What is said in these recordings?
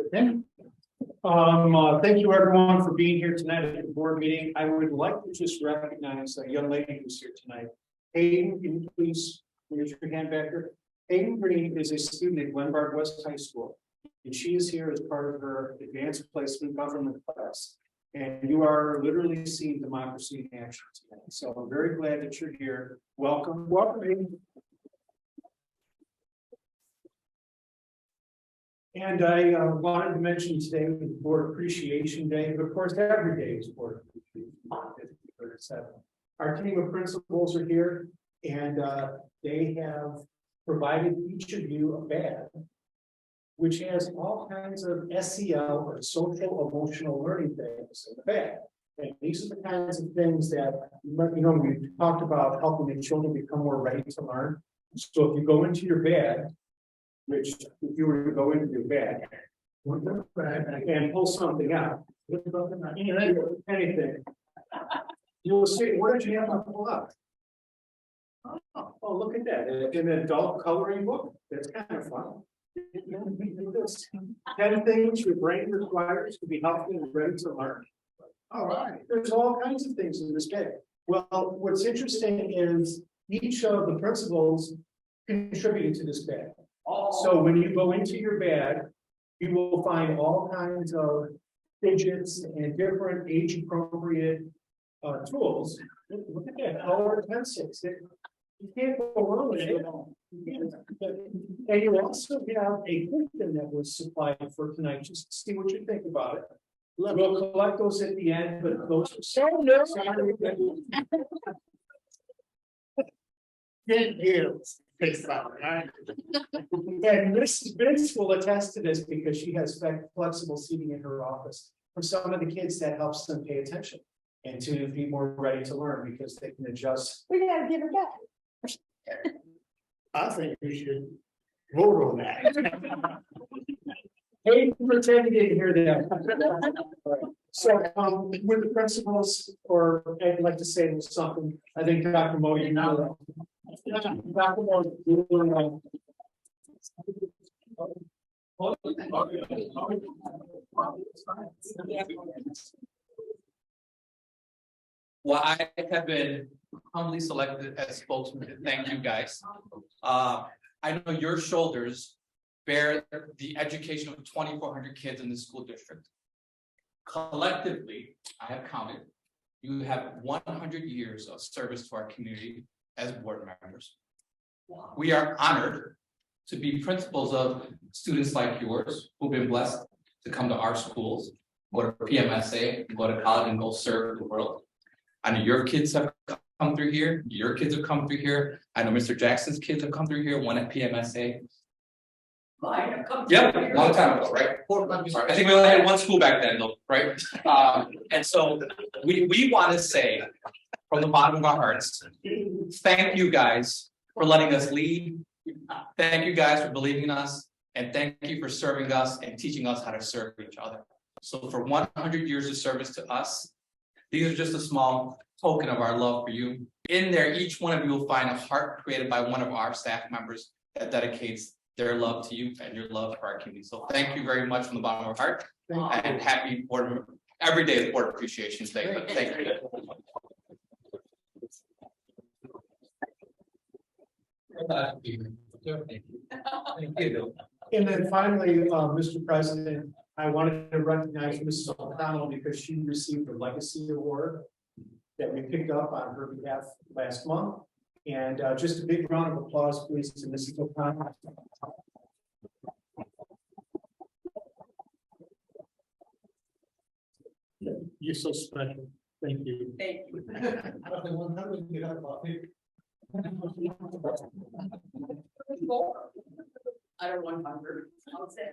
Okay. Thank you everyone for being here tonight at the board meeting. I would like to just recognize a young lady who's here tonight. Hayden, can you please raise your hand back here? Hayden Green is a student at Glenbard West High School, and she is here as part of her advanced placement government class. And you are literally seeing democracy in action tonight. So I'm very glad that you're here. Welcome, welcome, Hayden. And I wanted to mention today was Board Appreciation Day, but of course every day is Board Appreciation Day. Our team of principals are here, and they have provided each of you a badge, which has all kinds of SEL or social emotional learning things in the bag. And these are the kinds of things that we talked about helping the children become more ready to learn. So if you go into your bag, which if you were to go into your bag and pull something out, anything, you will see, what did you have to pull out? Oh, look at that, an adult coloring book. That's kind of fun. 10 things your brain requires to be healthy and ready to learn. All right, there's all kinds of things in this bag. Well, what's interesting is each of the principals contributed to this bag. So when you go into your bag, you will find all kinds of fidgets and different age appropriate tools. Look at that, color pencils. You can't go wrong with it. And you also have a question that was supplied for tonight, just to see what you think about it. We'll collect those at the end, but those are so no. And Mrs. Biggs will attest to this because she has flexible seating in her office. For some of the kids, that helps them pay attention and to be more ready to learn because they can adjust. We gotta give her back. I think we should vote on that. Hey, pretend you didn't hear that. So, with the principals, or I'd like to say something. I think Dr. Modi, you know, Dr. Modi, Well, I have been humbly selected as spokesman. Thank you guys. I know your shoulders bear the education of 2,400 kids in the school district. Collectively, I have counted, you have 100 years of service to our community as board members. We are honored to be principals of students like yours who've been blessed to come to our schools, go to PMSA, go to college and go serve the world. I know your kids have come through here, your kids have come through here. I know Mr. Jackson's kids have come through here, one at PMSA. Yep, a long time ago, right? I think we only had one school back then, though, right? And so we want to say from the bottom of our hearts, thank you guys for letting us lead. Thank you guys for believing in us, and thank you for serving us and teaching us how to serve each other. So for 100 years of service to us, these are just a small token of our love for you. In there, each one of you will find a heart created by one of our staff members that dedicates their love to you and your love for our community. So thank you very much from the bottom of our heart, and happy board. Every day is Board Appreciation Day. But thank you. Thank you. And then finally, Mr. President, I wanted to recognize Mrs. O'Connell because she received a legacy award that we picked up on her behalf last month. And just a big round of applause, please, to Mrs. O'Connell. You're so special. Thank you. Thank you. I don't want 100. I'll say.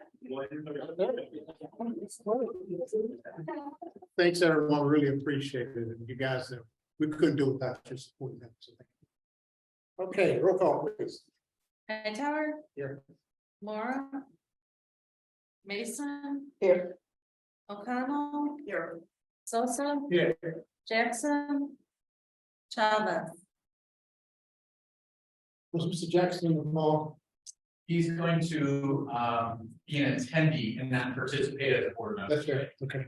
Thanks, everyone. Really appreciate it. You guys, we couldn't do it without your support. So thank you. Okay, roll call, please. Hightower. Here. Laura. Mason. Here. O'Connell. Here. Sosa. Yeah. Jackson. Chavez. Was Mr. Jackson involved? He's going to be an attendee and not participate as a board member. That's right, okay.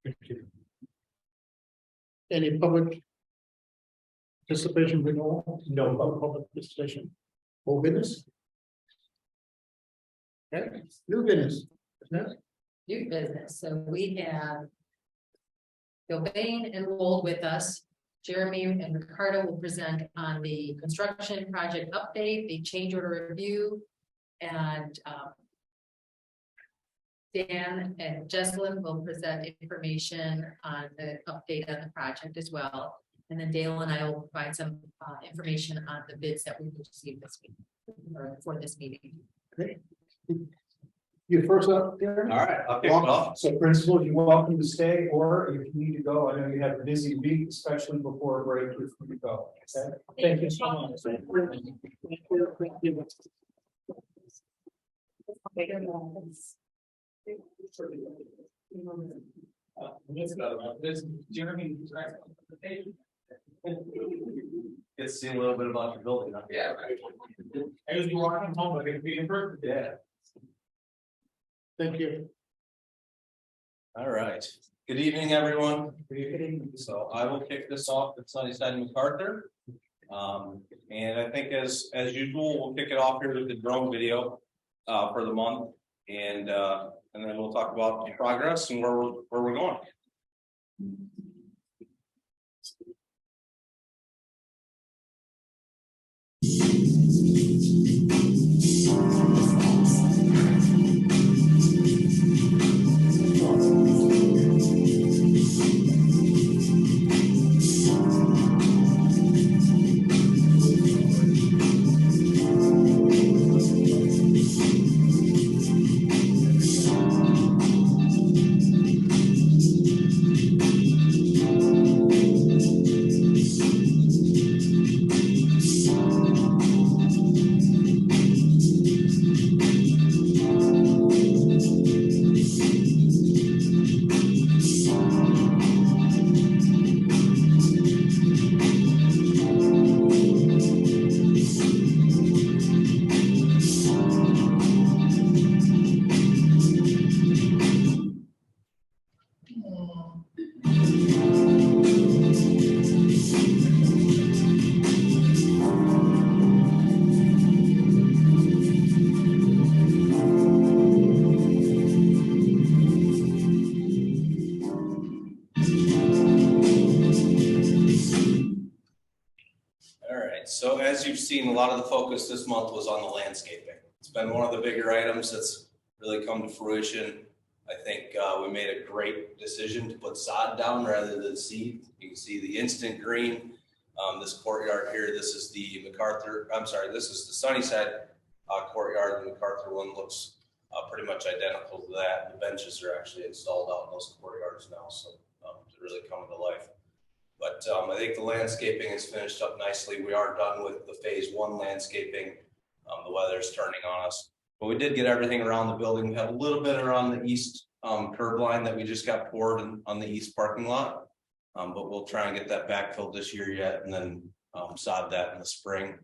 Thank you. Any public participation, renewal? No public participation. Old business? Okay, new business. New business, so we have. Gilbane enrolled with us. Jeremy and Ricardo will present on the construction project update, the change order review. And Dan and Jesselyn will present information on the update on the project as well. And then Dale and I will provide some information on the bids that we received this week or for this meeting. Great. You first up there. All right, I'll kick it off. So principal, you're welcome to stay, or if you need to go, I know you have a busy week, especially before a break, if you go. Okay? Thank you so much. Get to see a little bit about your building. Yeah, right. I was walking home, but it'd be in person. Yeah. Thank you. All right, good evening, everyone. So I will kick this off at Sunnyside and MacArthur. And I think as usual, we'll kick it off here with the drone video for the month. And then we'll talk about progress and where we're going. So as you've seen, a lot of the focus this month was on the landscaping. It's been one of the bigger items that's really come to fruition. I think we made a great decision to put sod down rather than seed. You can see the instant green. This courtyard here, this is the MacArthur, this is the Sunnyside courtyard. The MacArthur one looks pretty much identical to that. The benches are actually installed out in those courtyards now, so it's really coming to life. But I think the landscaping is finished up nicely. We are done with the phase 1 landscaping. The weather's turning on us, but we did get everything around the building. We have a little bit around the east curb line that we just got poured on the east parking lot. But we'll try and get that backfilled this year yet, and then sod that in the spring.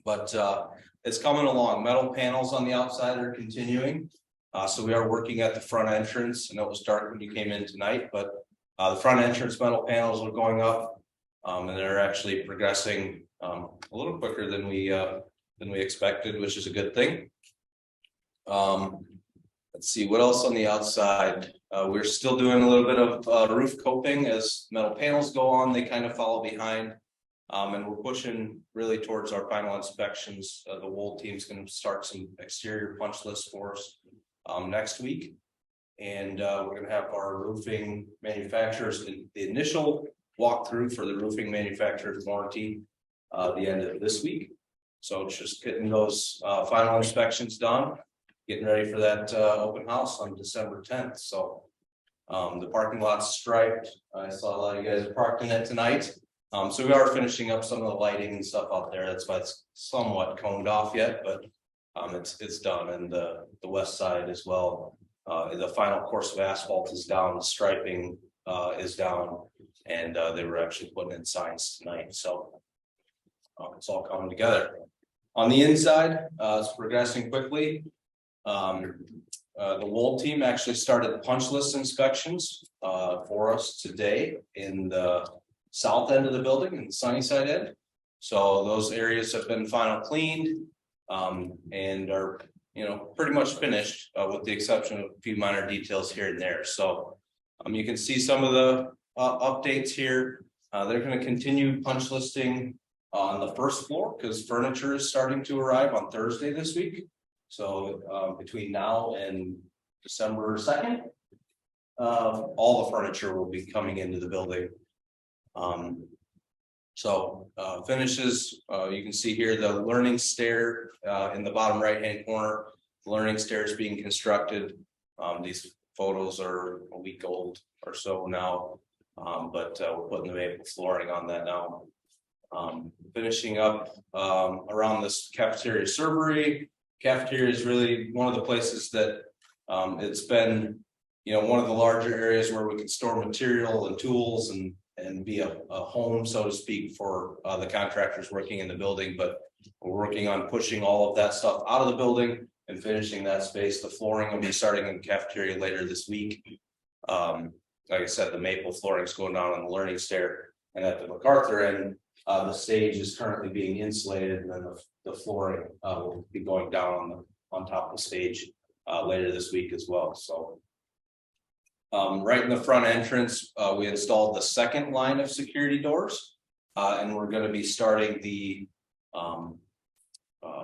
But it's coming along. Metal panels on the outside are continuing. So we are working at the front entrance. I know it was dark when you came in tonight, but the front entrance metal panels are going up, and they're actually progressing a little quicker than we expected, which is a good thing. Let's see what else on the outside. We're still doing a little bit of roof coping as metal panels go on. They kind of follow behind, and we're pushing really towards our final inspections. The Wold team's going to start some exterior punch lists for us next week. And we're going to have our roofing manufacturers, the initial walkthrough for the roofing manufacturer's warranty the end of this week. So it's just getting those final inspections done, getting ready for that open house on December 10th. So the parking lot's striped. I saw a lot of you guys parked in it tonight. So we are finishing up some of the lighting and stuff out there. That's why it's somewhat coned off yet, but it's done. And the west side as well. The final course of asphalt is down, the striping is down, and they were actually putting in signs tonight. So it's all coming together. On the inside, it's progressing quickly. The Wold team actually started punch list inspections for us today in the south end of the building and the sunny side end. So those areas have been final cleaned and are, pretty much finished with the exception of a few minor details here and there. So you can see some of the updates here. They're going to continue punch listing on the first floor because furniture is starting to arrive on Thursday this week. So between now and December 2nd, all the furniture will be coming into the building. Finishes, you can see here the learning stair in the bottom right hand corner. The learning stair is being constructed. These photos are a week old or so now, but we're putting the maple flooring on that now. Finishing up around this cafeteria servery. Cafeteria is really one of the places that it's been, one of the larger areas where we can store material and tools and be a home, so to speak, for the contractors working in the building. But we're working on pushing all of that stuff out of the building and finishing that space. The flooring will be starting in the cafeteria later this week. Like I said, the maple flooring is going down on the learning stair, and at the MacArthur end, the stage is currently being insulated, and then the flooring will be going down on top of the stage later this week as well. So right in the front entrance, we installed the second line of security doors, and we're going to be starting the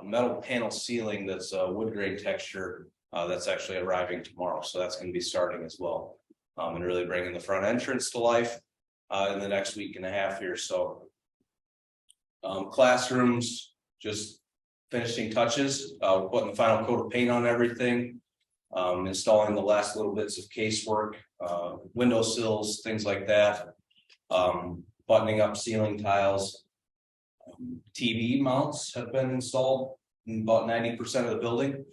metal panel ceiling that's wood grain texture that's actually arriving tomorrow. So that's going to be starting as well, and really bringing the front entrance to life in the next week and a half here. So classrooms, just finishing touches. We're putting the final coat of paint on everything, installing the last little bits of casework, window sills, things like that, buttoning up ceiling tiles. TV mounts have been installed in about 90% of the building,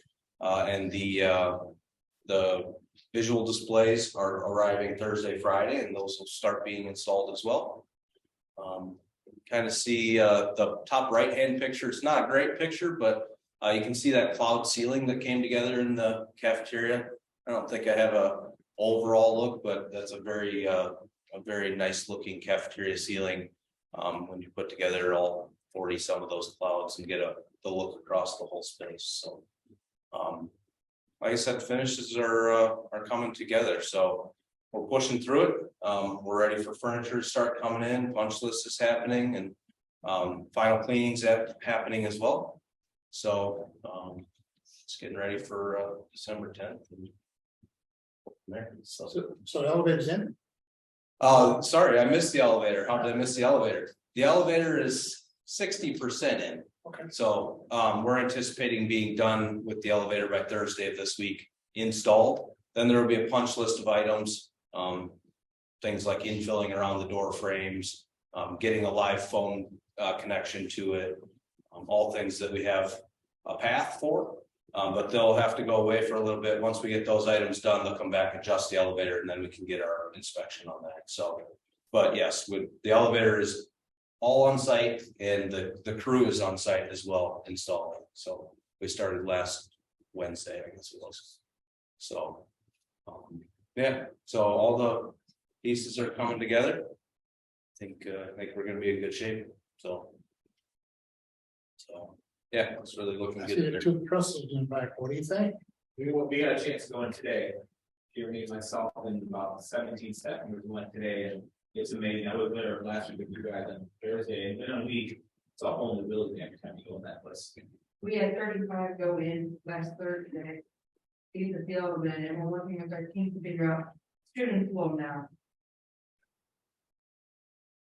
and the visual displays are arriving Thursday, Friday, and those will start being installed as well. Kind of see the top right hand picture. It's not a great picture, but you can see that cloud ceiling that came together in the cafeteria. I don't think I have a overall look, but that's a very nice looking cafeteria ceiling when you put together all 40 some of those clouds and get the look across the whole space. So like I said, finishes are coming together, so we're pushing through it. We're ready for furniture to start coming in. Punch list is happening, and final cleanings happening as well. So it's getting ready for December 10th. There. So the elevator's in? Sorry, I missed the elevator. How did I miss the elevator? The elevator is 60% in. Okay. So we're anticipating being done with the elevator by Thursday of this week, installed. Then there will be a punch list of items, things like infilling around the door frames, getting a live phone connection to it, all things that we have a path for. But they'll have to go away for a little bit. Once we get those items done, they'll come back, adjust the elevator, and then we can get our inspection on that. So, but yes, the elevator is all on site, and the crew is on site as well installing. So we started last Wednesday, I guess it was. So yeah, so all the pieces are coming together. I think we're going to be in good shape. So yeah, it's really looking good. The two trusses in back. What do you think? We got a chance to go in today. Jeremy and myself and about 17 staff members went today, and it's amazing. I was there last week with you guys on Thursday, and in a week, it's a whole new building every time you go in that place. We had 35 go in last Thursday. See the building, and we're working with our team to figure out student flow now.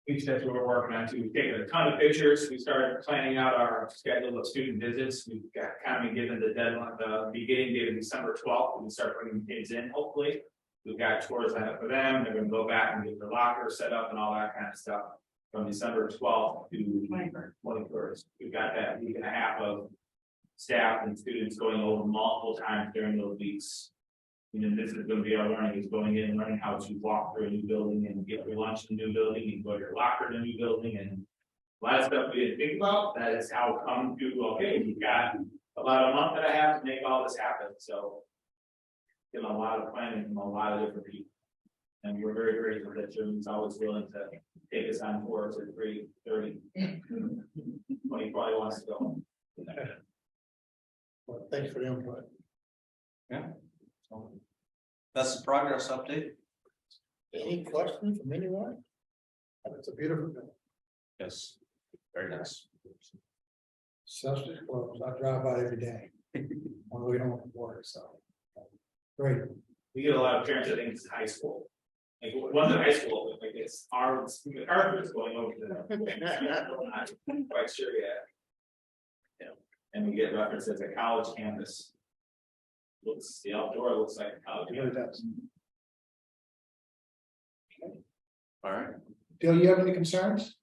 That's what we're working on too. We've taken a ton of pictures. We started planning out our schedule of student visits. We've got kind of given the deadline, the beginning date of December 12th. We start bringing kids in, hopefully. We've got tours lined up for them. They're going to go back and get their locker set up and all that kind of stuff from December 12th to 21st. We've got that week and a half of staff and students going over multiple times during those weeks. This is going to be our learning, is going in and learning how to walk through a new building and get your lunch in a new building and go to your locker in a new building and A lot of stuff we didn't think about, that is how it come to, okay, we've got about a month and a half to make all this happen, so. Getting a lot of planning from a lot of different people. And we're very grateful that Jim's always willing to take us on tours at 3:30. When he probably wants to go. Well, thanks for the input. That's the progress update. Any questions from anyone? It's a beautiful thing. Yes, very nice. Such as close, I drive by every day. When we don't work, so. Great. We get a lot of parents that think it's high school. Like, one's in high school, but like it's our, MacArthur is going over to them. I'm not quite sure yet. Yeah, and we get references at college campus. Looks, the outdoor looks like a college. It really does. All right. Bill, you have any concerns?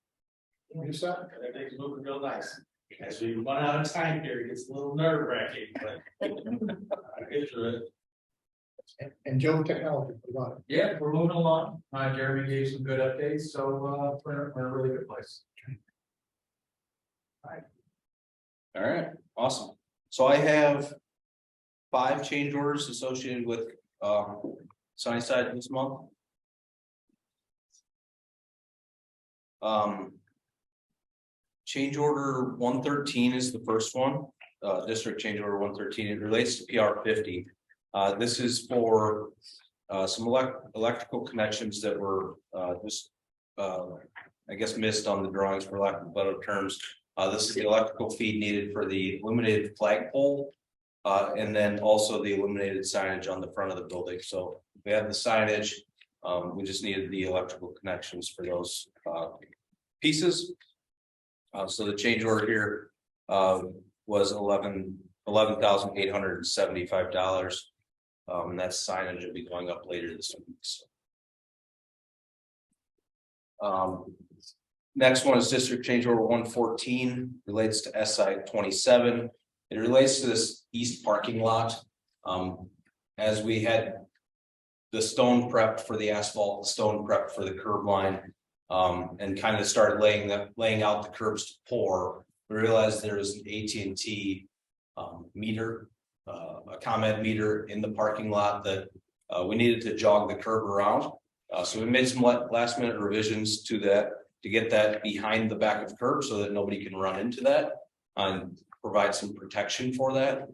You said? Everything's moving real nice. As we run out of time here, it gets a little nerve wracking, but. It's And Joe Technology, what about it? Yeah, we're moving along. Jeremy gave some good updates, so we're in a really good place. All right, awesome. So I have 5 change orders associated with Sunnyside this month. Change order 113 is the first one, district change order 113. It relates to PR 50. This is for some electrical connections that were just I guess missed on the drawings, for lack of better terms. This is the electrical feed needed for the illuminated flagpole, and then also the illuminated signage on the front of the building. So we have the signage. We just needed the electrical connections for those pieces. So the change order here was $11,875. And that signage will be going up later this week. So. Next one is district change order 114, relates to SI 27. It relates to this east parking lot. As we had the stone prepped for the asphalt, stone prepped for the curb line, and kind of started laying out the curbs to pour, we realized there was an AT&T meter, a ComEd meter in the parking lot that we needed to jog the curb around. So we made some last minute revisions to that to get that behind the back of the curb so that nobody can run into that and provide some protection for that.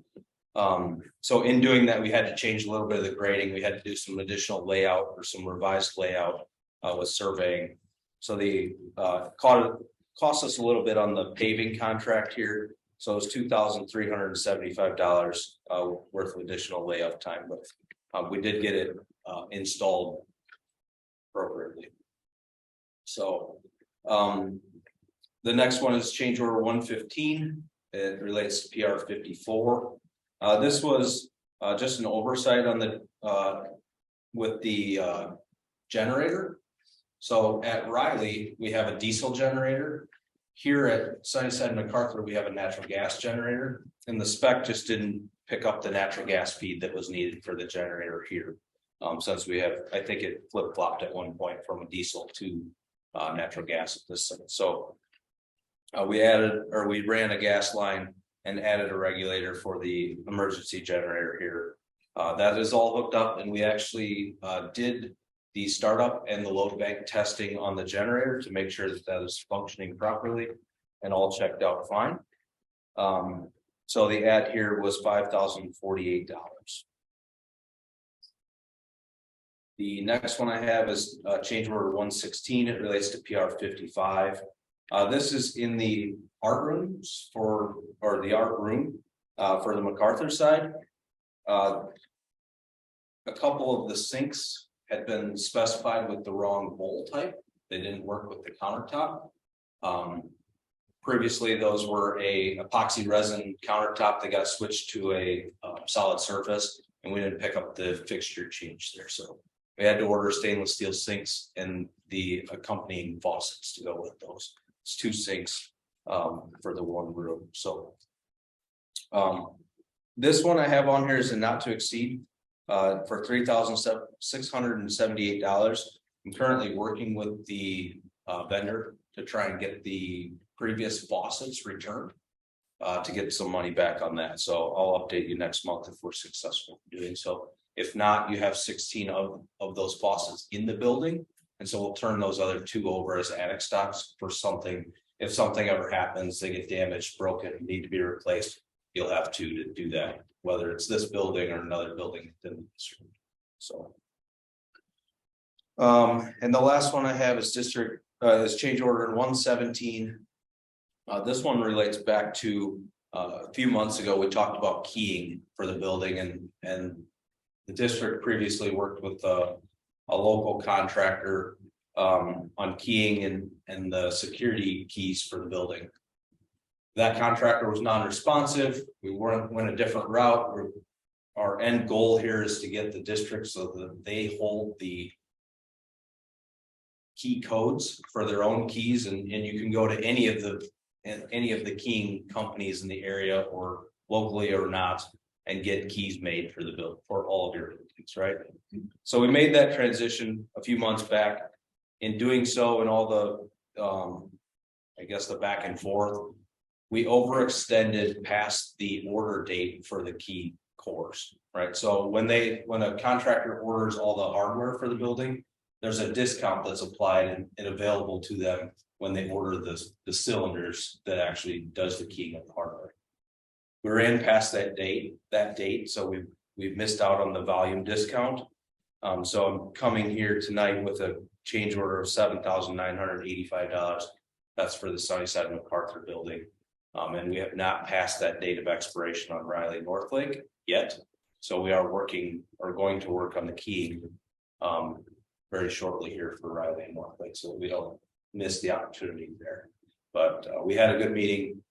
So in doing that, we had to change a little bit of the grading. We had to do some additional layout or some revised layout with surveying. So the cost us a little bit on the paving contract here. So it's $2,375 worth of additional layout time, but we did get it installed appropriately. So the next one is change order 115. It relates to PR 54. This was just an oversight on the with the generator. So at Riley, we have a diesel generator. Here at Sunnyside MacArthur, we have a natural gas generator, and the spec just didn't pick up the natural gas feed that was needed for the generator here. Since we have, I think it flip-flopped at one point from a diesel to natural gas at this site. So we ran a gas line and added a regulator for the emergency generator here. That is all hooked up, and we actually did the startup and the load bank testing on the generator to make sure that that is functioning properly and all checked out fine. So the add here was $5,048. The next one I have is change order 116. It relates to PR 55. This is in the art rooms for the MacArthur side. A couple of the sinks had been specified with the wrong bowl type. They didn't work with the countertop. Previously, those were a epoxy resin countertop that got switched to a solid surface, and we didn't pick up the fixture change there. So we had to order stainless steel sinks and the accompanying faucets to go with those. It's 2 sinks for the one room. So this one I have on here is a not to exceed for $3,678. I'm currently working with the vendor to try and get the previous faucets returned. To get some money back on that, so I'll update you next month if we're successful in doing so. If not, you have 16 of those faucets in the building. And so we'll turn those other 2 over as attic stocks for something. If something ever happens, they get damaged, broken, need to be replaced. You'll have to do that, whether it's this building or another building. So. And the last one I have is is change order 117. This one relates back to a few months ago, we talked about keying for the building and the district previously worked with a local contractor on keying and the security keys for the building. That contractor was non-responsive. We went a different route. Our end goal here is to get the district so that they hold the key codes for their own keys, and you can go to any of the keying companies in the area or locally or not and get keys made for the build for all of your buildings, right? So we made that transition a few months back. In doing so, and all the I guess the back and forth, we overextended past the order date for the key cores, right? So when a contractor orders all the hardware for the building, there's a discount that's applied and available to them when they order the cylinders that actually does the keying of the hardware. We're in past that date, so we've missed out on the volume discount. So I'm coming here tonight with a change order of $7,985. That's for the Sunnyside MacArthur building. And we have not passed that date of expiration on Riley Northlake yet. So we are going to work on the keying very shortly here for Riley and Northlake, so we don't miss the opportunity there. But we had a good meeting.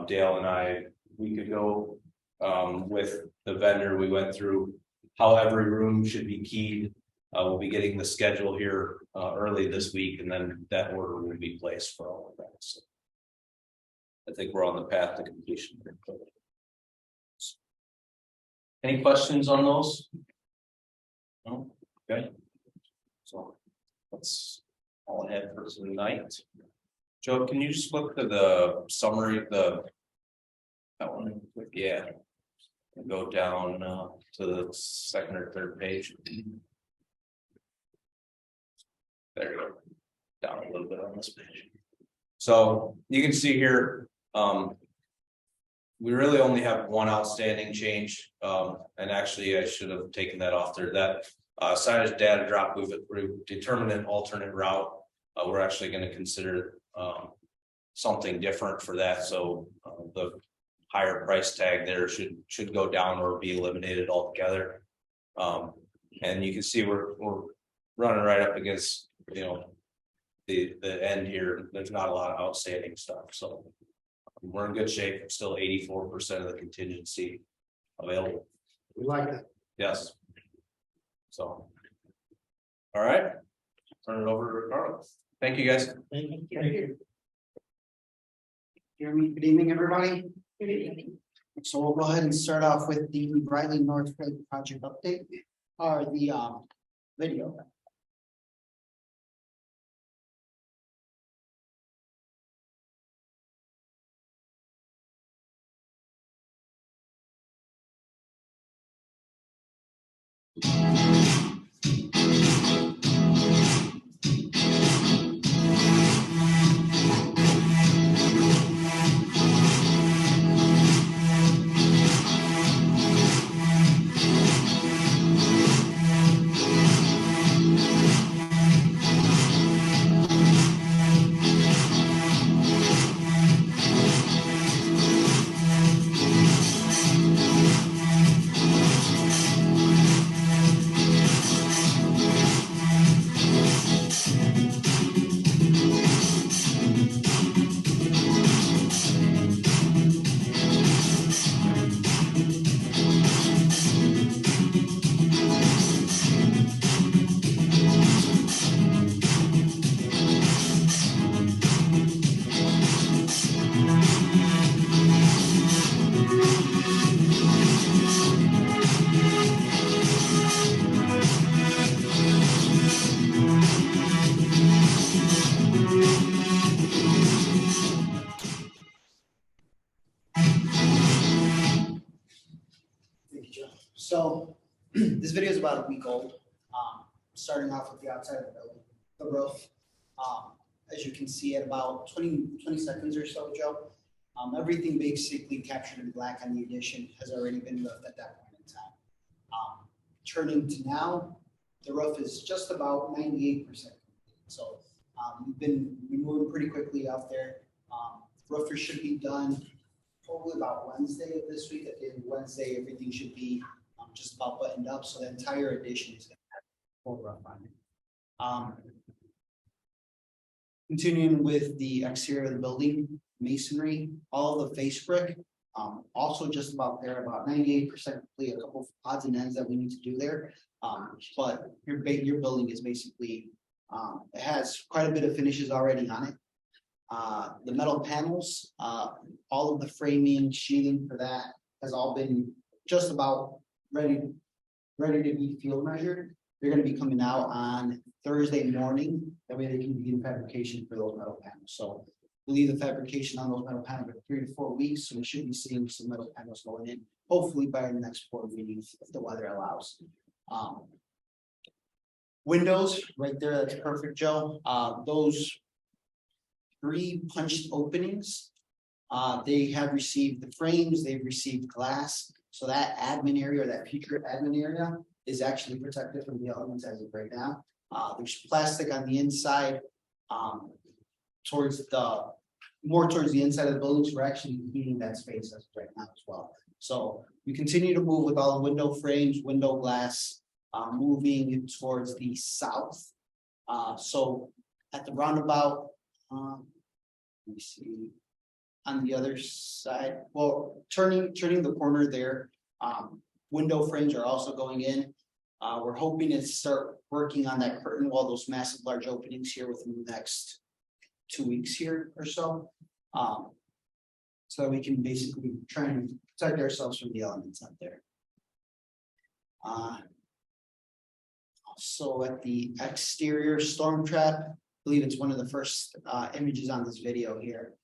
Dale and I, we could go with the vendor. We went through how every room should be keyed. We'll be getting the schedule here early this week, and then that order will be placed for all of that. So I think we're on the path to completion. Any questions on those? No? Okay. So that's all I had for tonight. Joe, can you just flip to the summary of that one? Yeah. And go down to the second or third page. There you go. Down a little bit on this page. So you can see here, we really only have one outstanding change. And actually I should have taken that off there. That signage data drop, we've determined an alternate route. We're actually going to consider something different for that. So the higher price tag there should go down or be eliminated altogether. And you can see we're running right up against, you know, the end here. There's not a lot of outstanding stuff, so we're in good shape. Still 84% of the contingency available. We like that. Yes. So, all right, turn it over to Ricardo. Thank you, guys. Thank you. Jeremy, good evening, everybody. Good evening. So we'll go ahead and start off with the Riley Northlake project update, or the video. So this video is about a week old. Starting off with the outside of the building, the roof. As you can see at about 20 seconds or so, Joe. Everything basically captured in black on the addition has already been roofed at that point in time. Turning to now, the roof is just about 98%. So we've been moving pretty quickly out there. Roofer should be done probably about Wednesday of this week. At the end of Wednesday, everything should be just about buttoned up. So the entire addition is going to have full roof on it. Continuing with the exterior of the building, masonry, all of the face brick, also just about there, about 98% complete. A couple of odds and ends that we need to do there. But your building is basically, it has quite a bit of finishes already on it. The metal panels, all of the framing, sheathing for that has all been just about ready to be field measured. They're going to be coming out on Thursday morning. That way they can begin fabrication for those metal panels. So we'll leave the fabrication on those metal panels for 3 to 4 weeks. So we should be seeing some metal panels going in, hopefully by the next board meeting if the weather allows. Windows right there, that's perfect, Joe. Those 3 punched openings, they have received the frames, they've received glass. So that admin area, or that future admin area, is actually protected from the elements as of right now. There's plastic on the inside, towards the inside of the buildings. We're actually heating that space as of right now as well. So we continue to move with all the window frames, window glass, moving towards the south. So at the roundabout, let me see, on the other side, well, turning the corner there, window frames are also going in. We're hoping to start working on that curtain wall, those massive large openings here within the next 2 weeks here or so. So that we can basically try and protect ourselves from the elements out there. So at the exterior storm trap, I believe it's one of the first images on this video here.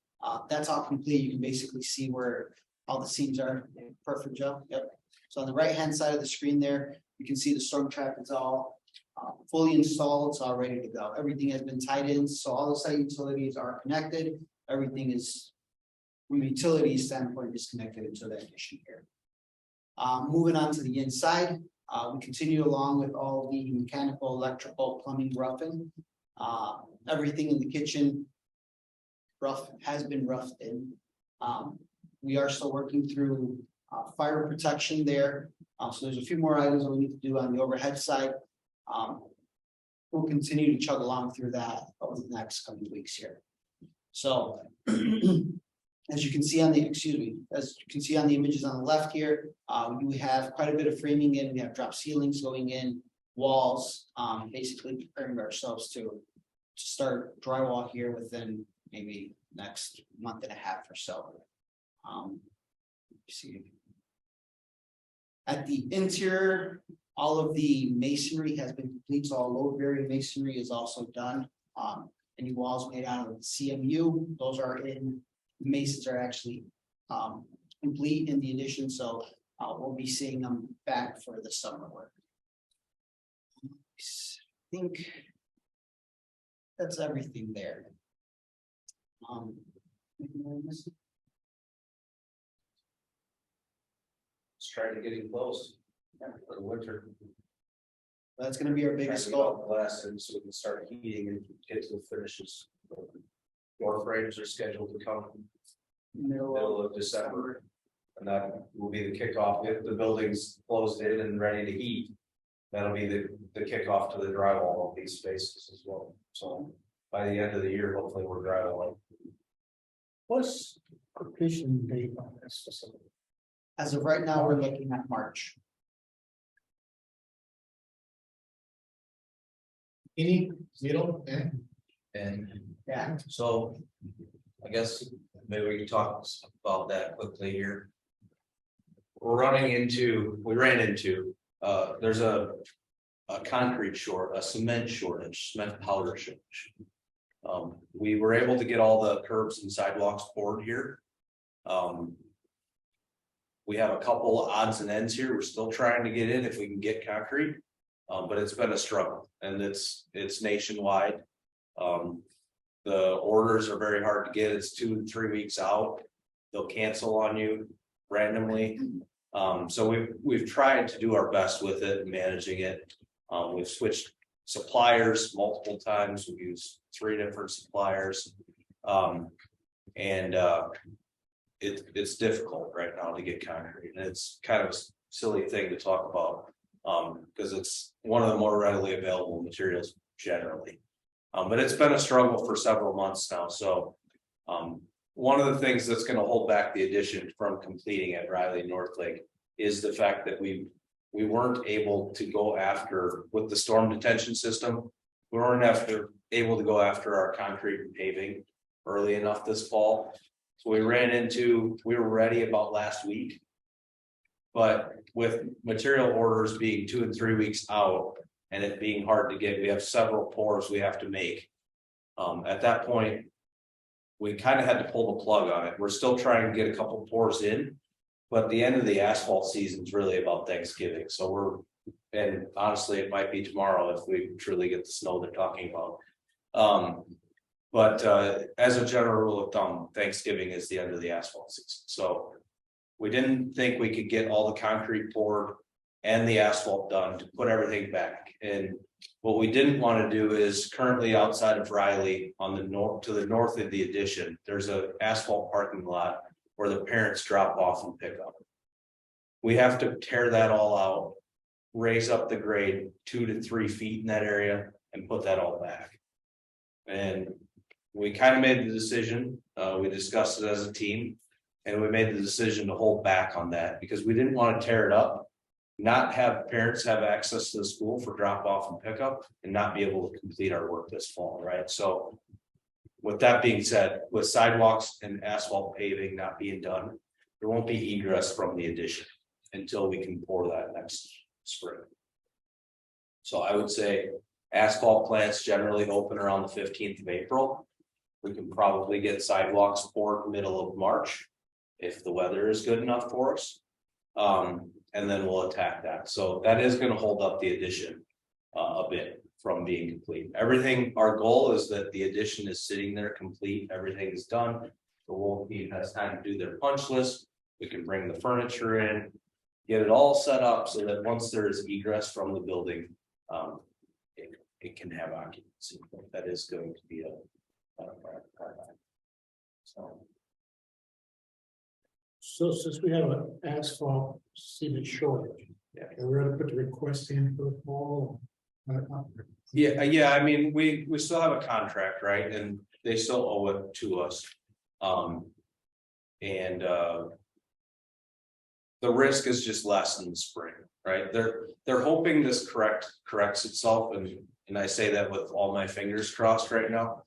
That's all complete. You can basically see where all the seams are. Perfect, Joe. Yep. So on the right-hand side of the screen there, you can see the storm trap is all fully installed. It's all ready to go. Everything has been tied in. So all the site utilities are connected. Everything is, from a utility standpoint, is connected into that addition here. Moving on to the inside, we continue along with all the mechanical, electrical, plumbing, roughing. Everything in the kitchen has been roughed in. We are still working through fire protection there. So there's a few more items that we need to do on the overhead side. We'll continue to chug along through that over the next couple of weeks here. So as you can see on the, images on the left here, we have quite a bit of framing in. We have drop ceilings going in, walls, basically preparing ourselves to start drywall here within maybe next month and a half or so. See. At the interior, all of the masonry has been complete, so all load bearing masonry is also done. Any walls made out of CMU, those are in. The masons are actually complete in the addition, so we'll be seeing them back for the summer work. I think that's everything there. Trying to get it closed for the winter. That's going to be our biggest Trying to get goal. all the glass in so we can start heating and get to the finishes. Door frames are scheduled to come middle of December. And that will be the kickoff. If the building's closed in and ready to heat, that'll be the kickoff to the drywall of these spaces as well. So by the end of the year, hopefully we're drywalling. What's completion date on this facility? As of right now, we're looking at March. Any zero and Yeah. so I guess maybe we can talk about that quickly here. We ran into, there's a concrete short, a cement shortage, cement powder shortage. We were able to get all the curbs and sidewalks poured here. We have a couple odds and ends here. We're still trying to get in if we can get concrete. But it's been a struggle and it's nationwide. The orders are very hard to get. It's 2 to 3 weeks out. They'll cancel on you randomly. So we've tried to do our best with it and managing it. We've switched suppliers multiple times. We've used 3 different suppliers. It's difficult right now to get concrete, and it's kind of a silly thing to talk about. Because it's one of the more readily available materials generally. But it's been a struggle for several months now, so. One of the things that's gonna hold back the addition from completing at Riley North Lake is the fact that we weren't able to go after with the storm detention system. We weren't able to go after our concrete and paving early enough this fall. So we were ready about last week. But with material orders being 2 and 3 weeks out and it being hard to get, we have several pours we have to make. At that point, we kind of had to pull the plug on it. We're still trying to get a couple pours in. But the end of the asphalt season is really about Thanksgiving. So and honestly, it might be tomorrow if we truly get the snow they're talking about. But as a general rule of thumb, Thanksgiving is the end of the asphalt season. So we didn't think we could get all the concrete poured and the asphalt done to put everything back. And what we didn't want to do is currently outside of Riley on the north to the north of the addition, there's an asphalt parking lot where the parents drop off and pick up. We have to tear that all out, raise up the grade 2 to 3 feet in that area and put that all back. And we kind of made the decision, we discussed it as a team. And we made the decision to hold back on that because we didn't want to tear it up, not have parents have access to the school for drop off and pickup and not be able to complete our work this fall, right? So with that being said, with sidewalks and asphalt paving not being done, there won't be egress from the addition until we can pour that next spring. So I would say asphalt plants generally open around the 15th of April. We can probably get sidewalks poured middle of March if the weather is good enough for us. And then we'll attack that. So that is going to hold up the addition a bit from being complete. Everything, our goal is that the addition is sitting there complete, everything is done. The whole team has time to do their punch list. We can bring the furniture in, get it all set up so that once there is egress from the building, it can have occupancy. That is going to be a So since we have an asphalt cement shortage, and we're gonna put the request in for the fall. Yeah, I mean, we still have a contract, right? And they still owe it to us. The risk is just less in the spring, right? They're hoping this corrects itself, and I say that with all my fingers crossed right now.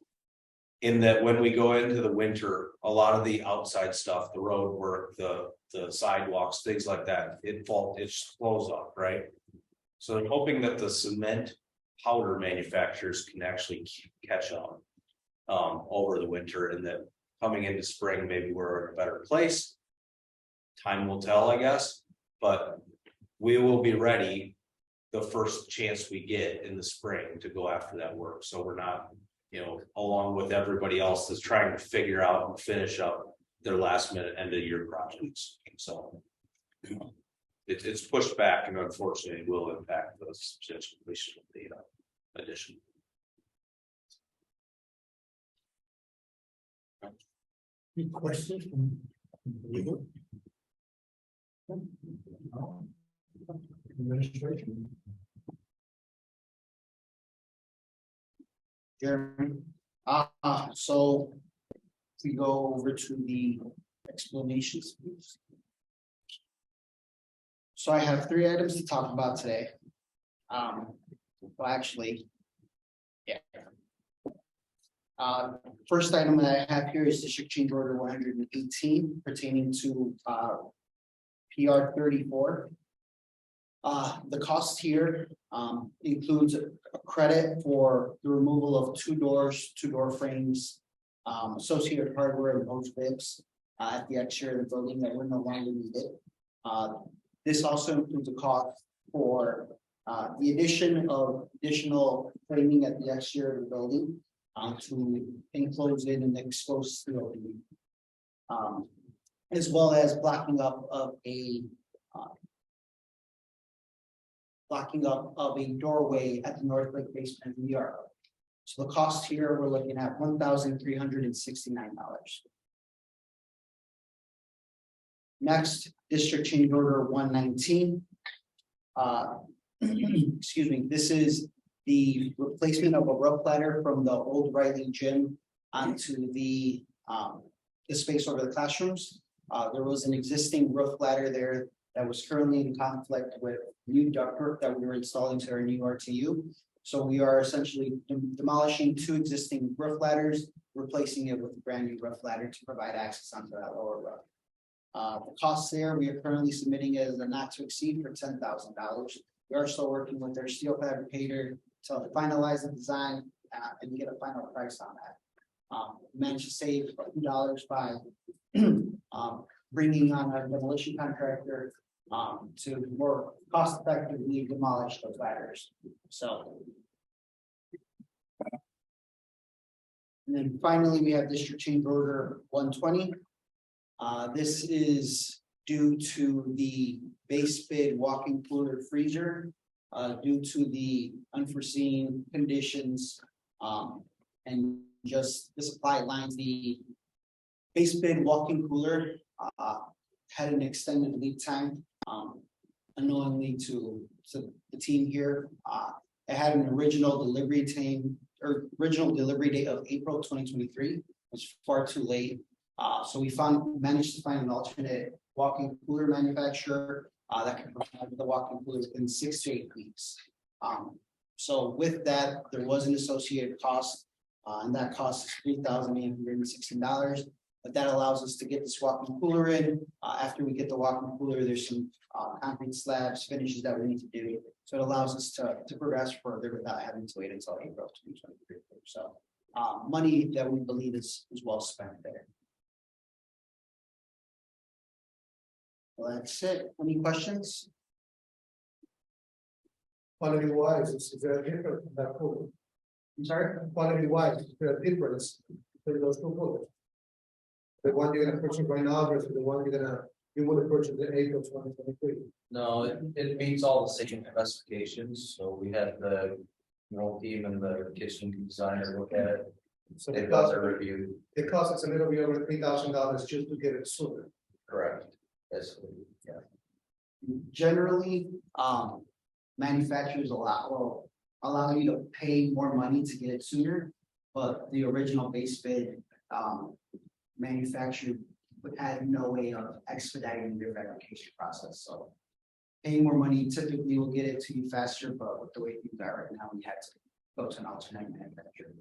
In that when we go into the winter, a lot of the outside stuff, the road work, the sidewalks, things like that, it flows up, right? So I'm hoping that the cement powder manufacturers can actually catch up over the winter, and that coming into spring, maybe we're in a better place. Time will tell, I guess, but we will be ready the first chance we get in the spring to go after that work. So we're not, along with everybody else that's trying to figure out and finish up their last minute end of year projects. So it's pushed back, and unfortunately will impact the substantial completion of the addition. Any questions from legal? Administration? Jeremy, so if we go over to the explanations, please. So I have 3 items to talk about today. Well, actually, yeah. First item that I have here is District Change Order 118 pertaining to PR 34. The cost here includes a credit for the removal of 2 doors, 2 door frames, associated hardware and post bibs at the exterior of the building that were no longer needed. This also includes a cost for the addition of additional framing at the exterior of the building to enclose it and expose steel. As well as blocking up of a doorway at the north lake basement of the yard. So the cost here, we're looking at $1,369. Next, district change order 119. Excuse me, this is the replacement of a roof ladder from the old Riley gym onto the space over the classrooms. There was an existing roof ladder there that was currently in conflict with new ductwork that we were installing to our new RTU. So we are essentially demolishing two existing roof ladders, replacing it with a brand new roof ladder to provide access onto that lower roof. The cost there, we are currently submitting as a not to exceed for $10,000. We are still working with their steel fabricator to finalize the design and get a final price on that. Managed to save a few dollars by bringing on our demolition contractor to more cost effectively demolish those ladders. So. And then finally, we have district change order 120. This is due to the base bid walk-in cooler freezer, due to the unforeseen conditions, and just the supply lines. The base bid walk-in cooler had an extended lead time, unknowingly to the team here. It had an original delivery date of April 2023, was far too late. So we managed to find an alternate walk-in cooler manufacturer that can provide the walk-in cooler within 6 to 8 weeks. So with that, there was an associated cost, and that cost is $3,816. But that allows us to get this walk-in cooler in. After we get the walk-in cooler, there's some concrete slabs, finishes that we need to do. So it allows us to progress further without having to wait until April 2023. So money that we believe is well spent there. Well, that's it. Any questions? Quality wise, is there a difference in that cooler? I'm sorry? Quality wise, is there a difference between those two coolers? The one you're gonna purchase right now versus the one you would have purchased in April 2023. No, it meets all the same specifications, so we had the team and the kitchen designer look at it. So They it got costs, their review, it costs us a little bit over $3,000 just to get it sooner. correct, yes, yeah. Generally, manufacturers will allow you to pay more money to get it sooner, but the original base bid manufacturer had no way of expediting their verification process. So paying more money typically will get it to you faster, but with the way things are right now, we had to go to an alternate manufacturer.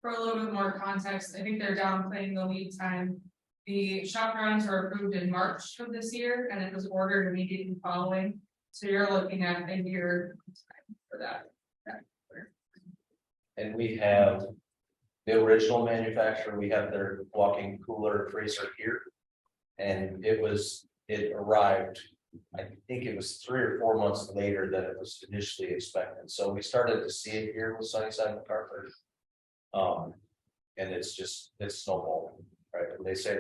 For a little bit more context, I think they're downplaying the lead time. The shop drawings were approved in March of this year and it was ordered immediately following. So you're looking at a year time for that. And we have the original manufacturer, we have their walk-in cooler freezer here. And it arrived, I think it was 3 or 4 months later than it was initially expected. So we started to see it here with Sunnyside MacArthur. And it's snowballing, right? And they say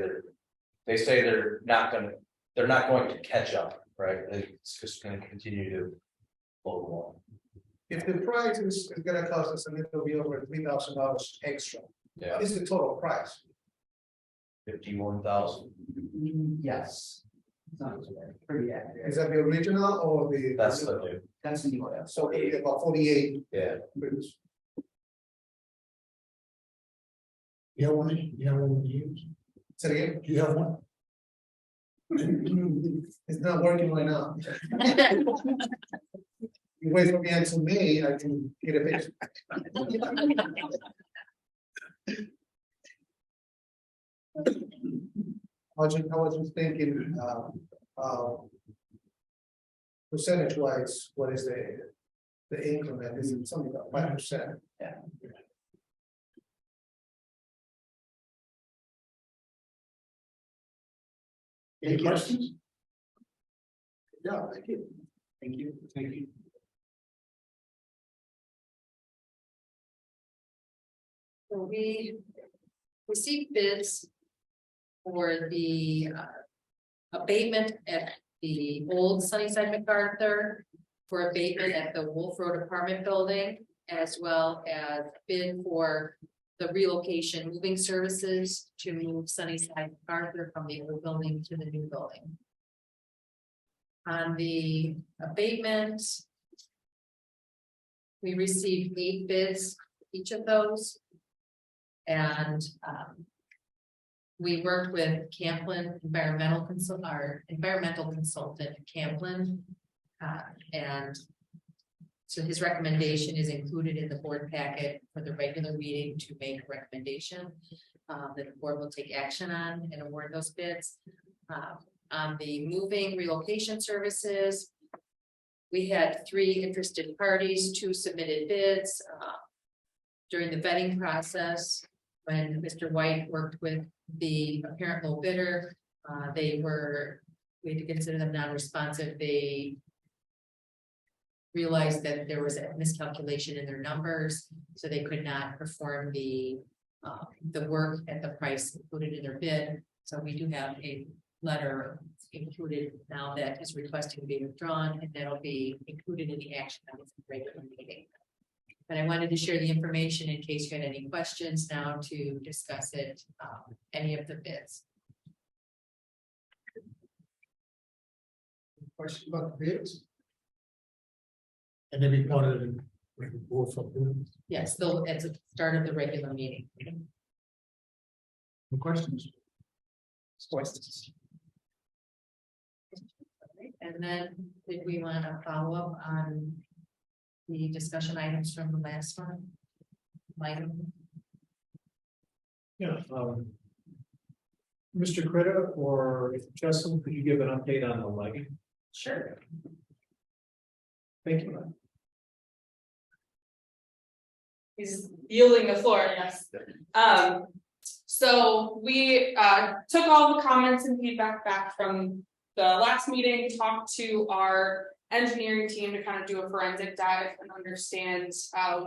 they're not going to catch up, right? It's just going to continue to blow along. If the price is gonna cost us a little bit over $3,000 extra, Yeah, what is the total price? 51,000. Yes. Sounds pretty accurate. Is that the original or the? That's the new. That's the new one. So about 48. Yeah. You have one? You have one to use? Say it again? Do you have one? It's not working right now. You wait for me until May, I can get a picture. I was just thinking, percentage wise, what is the increment? Is it something about 5%? Yeah. Any questions? Yeah, thank you. Thank you. Thank you. So we received bids for the abatement at the old Sunnyside MacArthur, for abatement at the Wolf Road apartment building, as well as bid for the relocation moving services to move Sunnyside MacArthur from the old building to the new building. On the abatement, we received 8 bids, each of those. And we worked with Camplin our environmental consultant, Camplin. And so his recommendation is included in the board packet for the regular meeting to make a recommendation that the board will take action on and award those bids. On the moving relocation services, we had 3 interested parties, 2 submitted bids. During the vetting process, when Mr. White worked with the apparent low bidder, we had to consider them non-responsive. They realized that there was a miscalculation in their numbers, so they could not perform the work at the price included in their bid. So we do have a letter included now that is requesting to be withdrawn, and that'll be included in the action of the regular meeting. But I wanted to share the information in case you had any questions now to discuss it, any of the bids. Question about the bids? And then we wanted to both of them. Yes, though at the start of the regular meeting. No questions? Questions? And then did we want to follow up on the discussion items from the last one? Yeah. Mr. Critter or Justin, could you give an update on the lighting? Sure. Thank you. He's yielding the floor, yes. So we took all the comments and feedback back from the last meeting, talked to our engineering team to kind of do a forensic dive and understand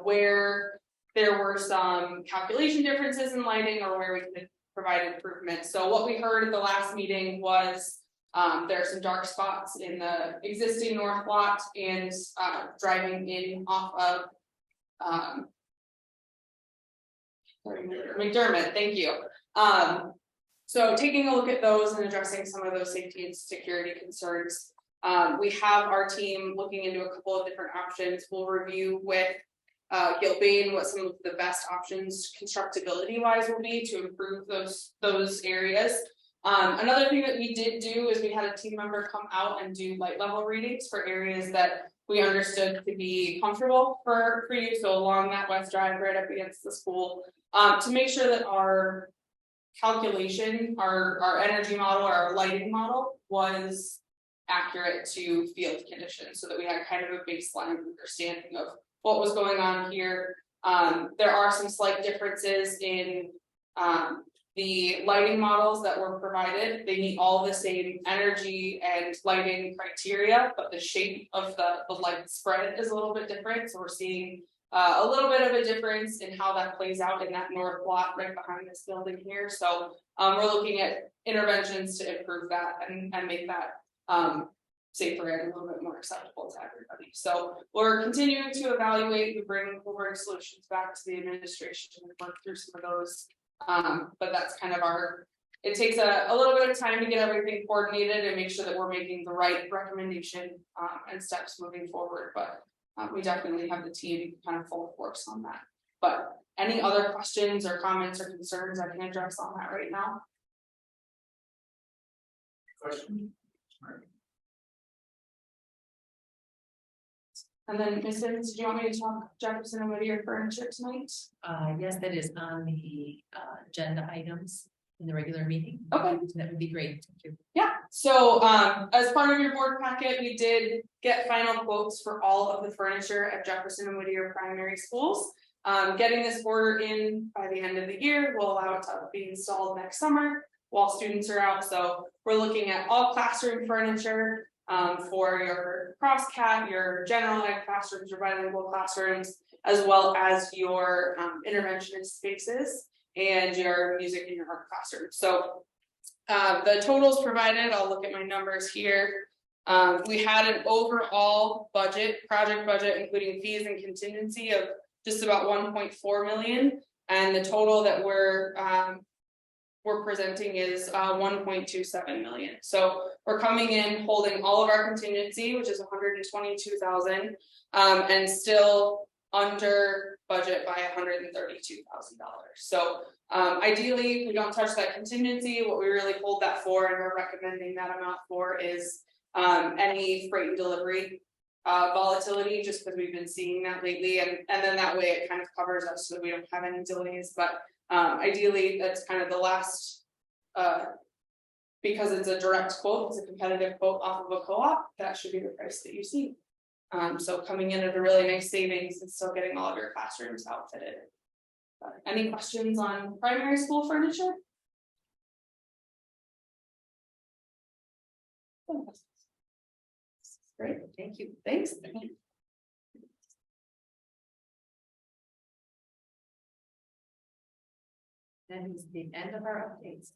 where there were some calculation differences in lighting or where we could provide improvement. So what we heard at the last meeting was there are some dark spots in the existing north lot and driving in off of McDermott, thank you. So taking a look at those and addressing some of those safety and security concerns. We have our team looking into a couple of different options. We'll review with Gilbane what some of the best options constructability wise will be to improve those areas. Another thing that we did do is we had a team member come out and do light level readings for areas that we understood to be comfortable for you. So along that west drive right up against the school, to make sure that our calculation, our energy model, our lighting model was accurate to field conditions, so that we had kind of a baseline understanding of what was going on here. There are some slight differences in the lighting models that were provided. They meet all the same energy and lighting criteria, but the shape of the light spread is a little bit different. So we're seeing a little bit of a difference in how that plays out in that north lot right behind this building here. So we're looking at interventions to improve that and make that safer and a little bit more acceptable to everybody. So we're continuing to evaluate. We'll bring solutions back to the administration and work through some of those. But that's kind of it takes a little bit of time to get everything coordinated and make sure that we're making the right recommendation and steps moving forward. But we definitely have the team kind of full force on that. But any other questions or comments or concerns I can address on that right now? Question? And then Ms. Simmons, do you want me to talk Jefferson and Whittier furniture tonight? Yes, that is on the agenda items in the regular meeting. Okay. So that would be great. Thank you. Yeah, so as part of your board packet, we did get final quotes for all of the furniture at Jefferson and Whittier primary schools. Getting this order in by the end of the year will allow it to be installed next summer. while students are out. So we're looking at all classroom furniture for your crosscat, your general ed classrooms, your bilingual classrooms, as well as your interventionist spaces and your music and your art classroom. So the totals provided, I'll look at my numbers here. We had an overall project budget, including fees and contingency of just about 1.4 million. And the total that we're presenting is 1.27 million. So we're coming in holding all of our contingency, which is 122,000, and still under budget by $132,000. So ideally, we don't touch that contingency. What we really hold that for, and we're recommending that amount for, is any freight and delivery volatility, just because we've been seeing that lately, and then that way it kind of covers us so that we don't have any delays. But ideally, that's kind of the last, because it's a direct quote, it's a competitive quote off of a co-op, that should be the price that you see. So coming in at a really nice savings and still getting all of your classrooms outfitted. Any questions on primary school furniture? Great, thank you, thanks. That is the end of our updates.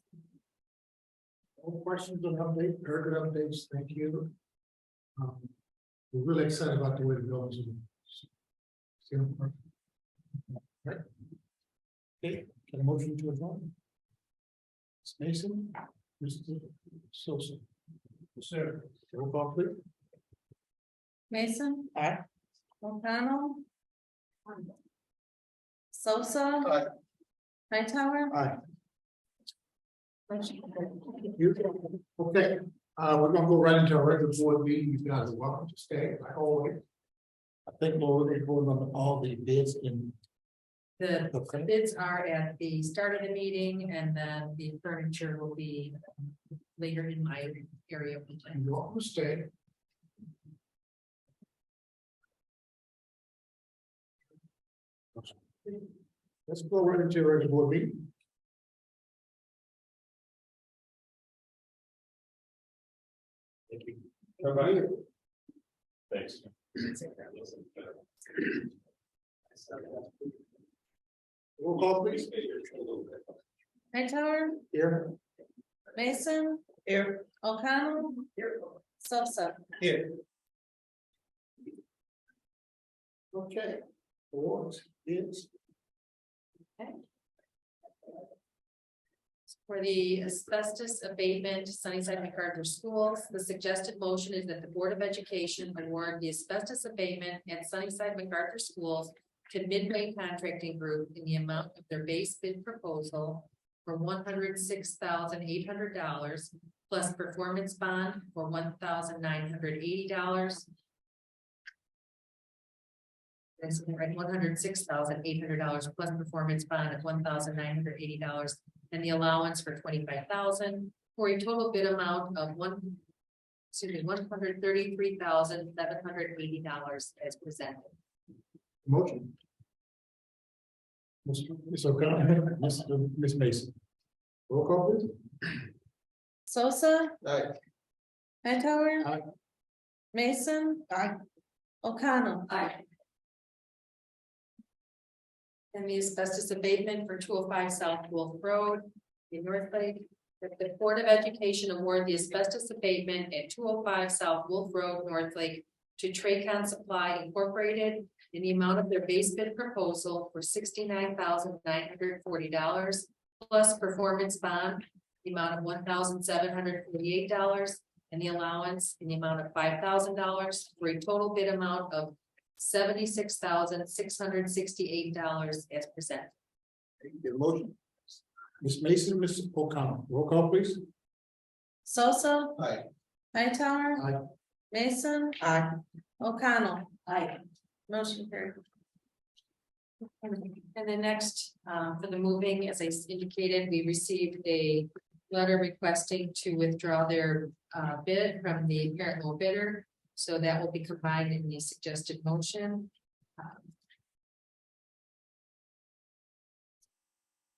All questions on update, very good updates, thank you. We're really excited about the way the buildings are. Right. Okay, can a motion to adjourn? Ms. Mason, Mr. Sosa. Sir, roll call please. Mason. Aye. O'Connell. Sosa. Aye. Hightower. Aye. Motion carried. You, okay, we're gonna go right into our regular board meeting. You guys are welcome to stay, like always. I think Laura, they voted on all the bids in. The Okay. bids are at the start of the meeting, and then the furniture will be later in my area. And you're welcome to stay. Let's go right into our regular board meeting. Thank you. Everybody. Thanks. Roll call please. Hightower. Here. Mason. Here. O'Connell. Here. Sosa. Here. Okay. Board is. For the asbestos abatement Sunnyside MacArthur Schools, the suggested motion is that the Board of Education award the asbestos abatement at Sunnyside MacArthur Schools to Midway Contracting Group in the amount of their base bid proposal for $106,800 plus performance bond for $1,980. That's right, $106,800 plus performance bond of $1,980 and the allowance for $25,000 for a total bid amount of $133,780 as presented. Motion. Ms. O'Connor, Ms. Mason. Roll call please. Sosa. Aye. Hightower. Aye. Mason. Aye. O'Connell. Aye. And the asbestos abatement for 205 South Wolf Road in North Lake. That the Board of Education award the asbestos abatement at 205 South Wolf Road, North Lake to Tracon Supply Incorporated in the amount of their base bid proposal for $69,940 plus performance bond, the amount of $1,748 and the allowance in the amount of $5,000 for a total bid amount of $76,668 as presented. Get a motion. Ms. Mason, Ms. O'Connell, roll call please. Sosa. Aye. Hightower. Aye. Mason. Aye. O'Connell. Aye. Motion carried. And then next, for the moving, as I indicated, we received a letter requesting to withdraw their bid from the parent low bidder. So that will be combined in the suggested motion.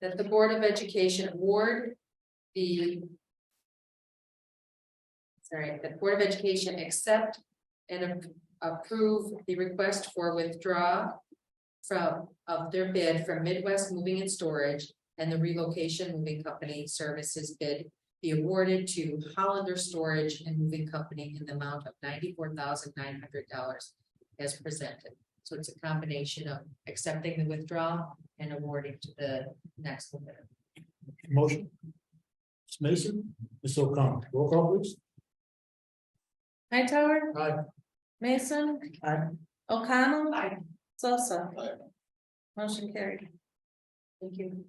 That the Board of Education award the Board of Education accept and approve the request for withdraw of their bid from Midwest Moving and Storage and the relocation moving company services bid be awarded to Hollander Storage and Moving Company in the amount of $94,900 as presented. So it's a combination of accepting the withdrawal and awarding to the next bidder. Motion. Ms. Mason, Ms. O'Connor, roll call please. Hightower. Aye. Mason. Aye. O'Connell. Aye. Sosa. Aye. Motion carried. Thank you.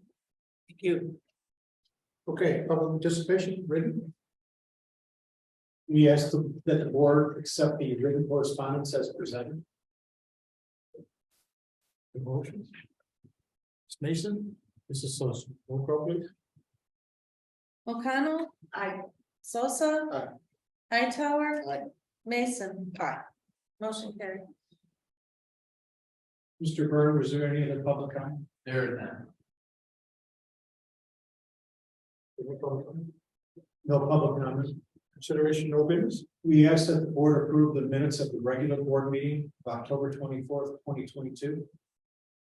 Thank you. Okay, public participation, written. We asked that the board accept the written correspondence as presented. The motion. Ms. Mason, Mrs. Sosa, roll call please. O'Connell. Aye. Sosa. Aye. Hightower. Aye. Mason. Aye. Motion carried. Mr. Byrne, was there any other public comment? There is none. No public comment. Consideration, no business. We asked that the board approve the minutes of the regular board meeting of October 24th, 2022.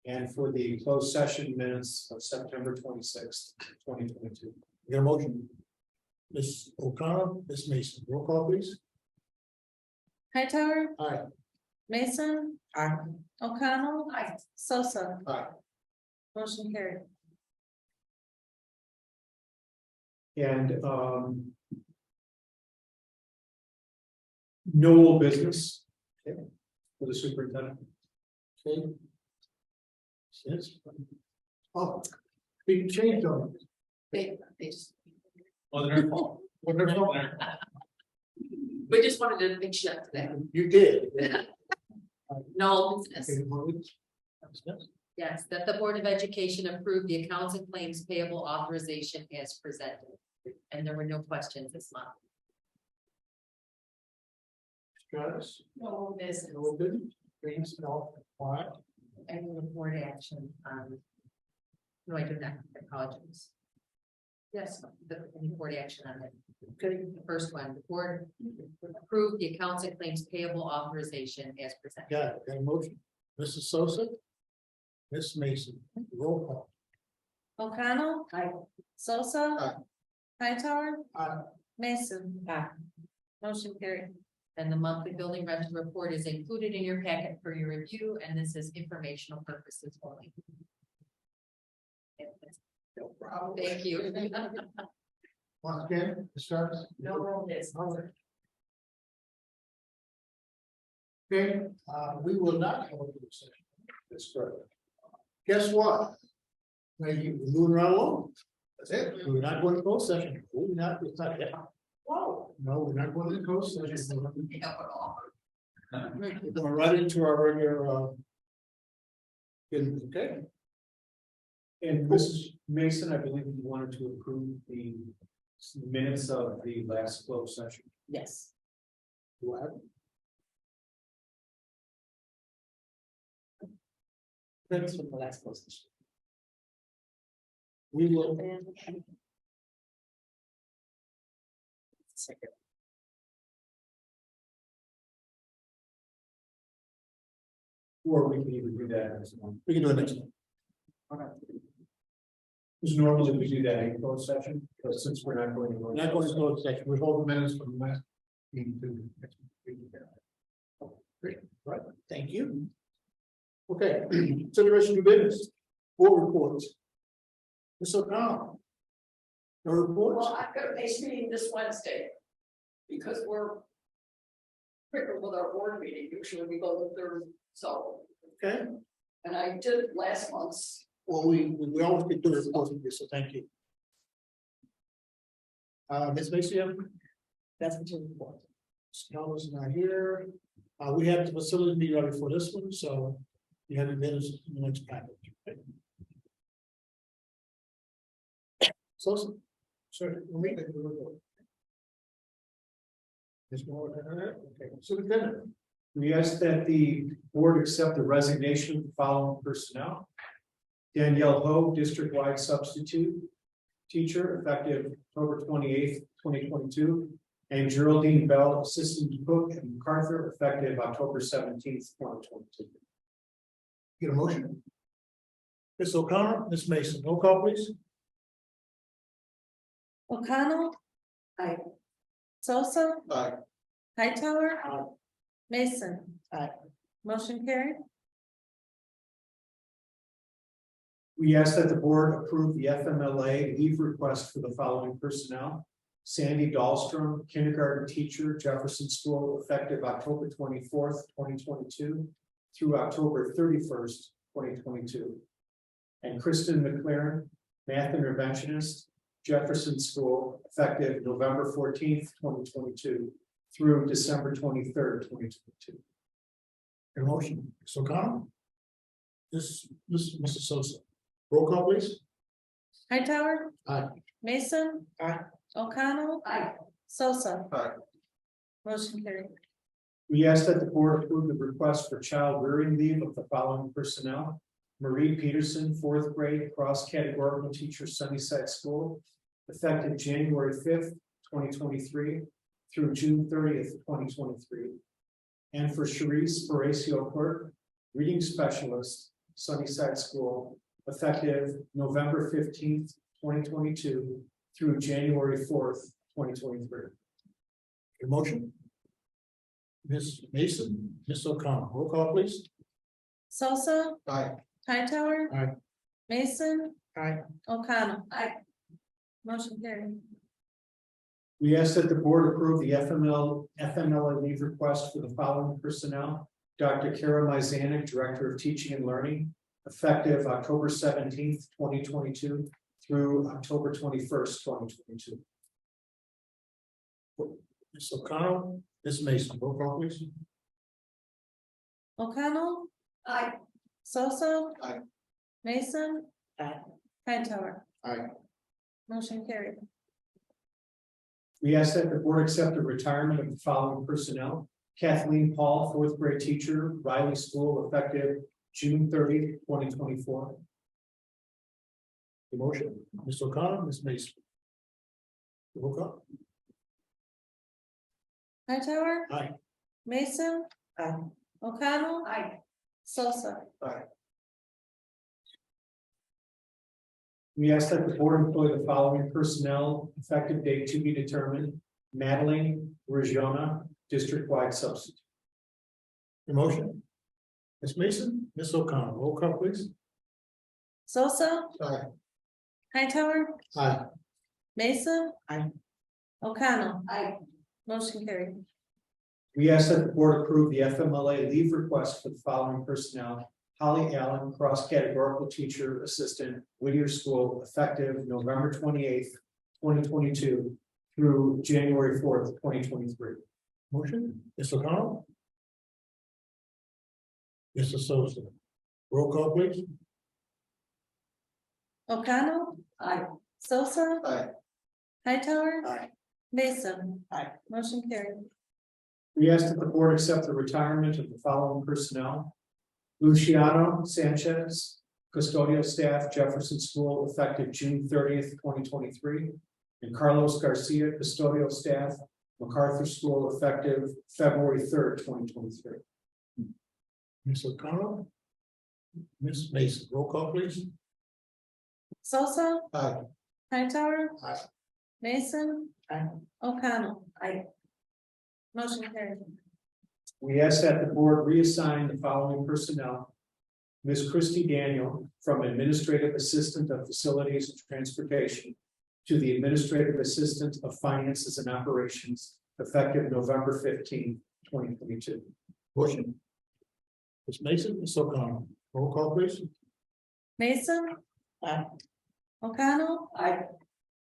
And for the closed session minutes of September 26th, 2022. Get a motion. Ms. O'Connor, Ms. Mason, roll call please. Hightower. Aye. Mason. Aye. O'Connell. Aye. Sosa. Aye. Motion carried. And no business. Okay, for the superintendent. Okay. Yes. Oh, big change on. They just, Wasn't her fault. Wonderful. we just wanted to make sure today. You did. No business. Okay, well, it's- Yes, that the Board of Education approved the accounts and claims payable authorization as presented. And there were no questions this month. Travis, No business. no business. Things, no, quiet. Any report action no, I do not, I apologize. Yes, the report action on it. Okay. The first one, the board approved the accounts and claims payable authorization as presented. Got a motion. Mrs. Sosa. Ms. Mason, roll call. O'Connell. Aye. Sosa. Aye. Hightower. Aye. Mason. Aye. Motion carried. And the monthly building rental report is included in your packet for your review, and this is informational purposes only. No problem. Thank you. Once again, Ms. Travis. No roll this. Okay, we will not have a group session. That's correct. Guess what? Now we're moving right along. That's it. We're not going to close session. We're not, it's not yet. Whoa. No, we're not going to close session. We're going right into our regular, okay. And Mrs. Mason, I believe you wanted to approve the minutes of the last closed session. Yes. What? That's from the last closed session. We will. Second. Or we can even do that as one. We can do it next one. Because normally we do that in closed session, but since we're not going to. We're not going to close session. We hold the minutes from the last meeting to the next meeting. Great, right, thank you. Okay, consideration of business, board reports. Ms. O'Connell. No reports? Well, I've got a base meeting this Wednesday. Because we're quicker with our board meeting, usually we go the third, so, Okay, and I did last month's. well, we always get to reports with this, so thank you. Ms. Macy, That's what you report. Scott not here. We have the facility be ready for this one, so you have the minutes in the next package. Okay? So, sorry, we'll make it the report. This more, okay, superintendent. We ask that the board accept the resignation of the following personnel. Danielle Ho, district-wide substitute. teacher, effective October 28th, 2022. And Geraldine Bell, assistant cook at MacArthur, effective October 17th, 2022. Get a motion? Ms. O'Connor, Ms. Mason, roll call please. O'Connell. Aye. Sosa. Aye. Hightower. Aye. Mason. Aye. Motion carried. We ask that the board approve the FMLA leave request for the following personnel. Sandy Dahlstrom, kindergarten teacher, Jefferson School, effective October 24th, 2022 through October 31st, 2022. And Kristen McLaren, math interventionist, Jefferson School, effective November 14th, 2022 through December 23rd, 2022. Get a motion, Ms. O'Connor. Mrs. Sosa, roll call please. Hightower. Aye. Mason. Aye. O'Connell. Aye. Sosa. Aye. Motion carried. We ask that the board approve the request for child rearing leave of the following personnel. Marie Peterson, fourth grade, cross-categorical teacher, Sunnyside School, effective January 5th, 2023 through June 30th, 2023. And for Sharice Horacio Clerk, reading specialist, Sunnyside School, effective November 15th, 2022 through January 4th, 2023. Get a motion. Ms. Mason, Ms. O'Connor, roll call please. Sosa. Aye. Hightower. Aye. Mason. Aye. O'Connell. Aye. Motion carried. We ask that the board approve the FMLA leave request for the following personnel. Dr. Kara Myzanik, Director of Teaching and Learning, effective October 17th, 2022 through October 21st, 2022. Ms. O'Connor, Ms. Mason, roll call please. O'Connell. Aye. Sosa. Aye. Mason. Aye. Hightower. Aye. Motion carried. We ask that the board accept the retirement of the following personnel. Kathleen Paul, fourth grade teacher, Riley School, effective June 30th, 2024. The motion, Ms. O'Connor, Ms. Mason. Roll call. Hightower. Aye. Mason. Aye. O'Connell. Aye. Sosa. We ask that the board employ the following personnel, effective date to be determined. Madeline Regiona, district-wide substitute. The motion. Ms. Mason, Ms. O'Connor, roll call please. Sosa. Aye. Hightower. Aye. Mason. Aye. O'Connell. Aye. Motion carried. We ask that the board approve the FMLA leave request for the following personnel. Holly Allen, cross-categorical teacher, assistant, Whittier School, effective November 28th, 2022 through January 4th, 2023. Motion, Ms. O'Connor. Mr. Sosa, roll call please. O'Connell. Aye. Sosa. Aye. Hightower. Aye. Mason. Aye. Motion carried. We ask that the board accept the retirement of the following personnel. Luciano Sanchez, custodial staff, Jefferson School, effective June 30th, 2023. And Carlos Garcia, custodial staff, MacArthur School, effective February 3rd, 2023. Ms. O'Connor. Ms. Mason, roll call please. Sosa. Aye. Hightower. Aye. Mason. Aye. O'Connell. Aye. Motion carried. We ask that the board reassign the following personnel. Ms. Christy Daniel from Administrative Assistant of Facilities and Transportation to the Administrative Assistant of Finances and Operations, effective November 15th, 2022. Motion. Ms. Mason, Ms. O'Connor, roll call please. Mason. Aye. O'Connell. Aye.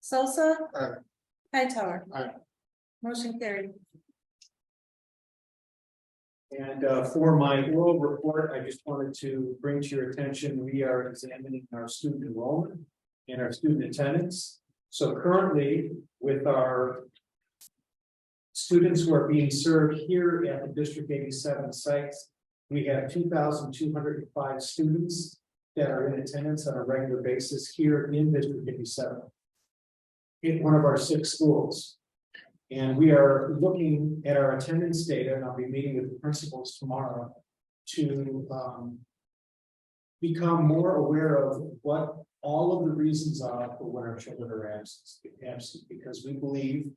Sosa. Aye. Hightower. Aye. Motion carried. And for my oral report, I just wanted to bring to your attention, we are examining our student enrollment and our student attendance. So currently, with our students who are being served here at the District 87 sites, we have 2,205 students that are in attendance on a regular basis here in District 87. in one of our 6 schools. And we are looking at our attendance data, and I'll be meeting with the principals tomorrow to become more aware of what all of the reasons are for when our children are absent, because we believe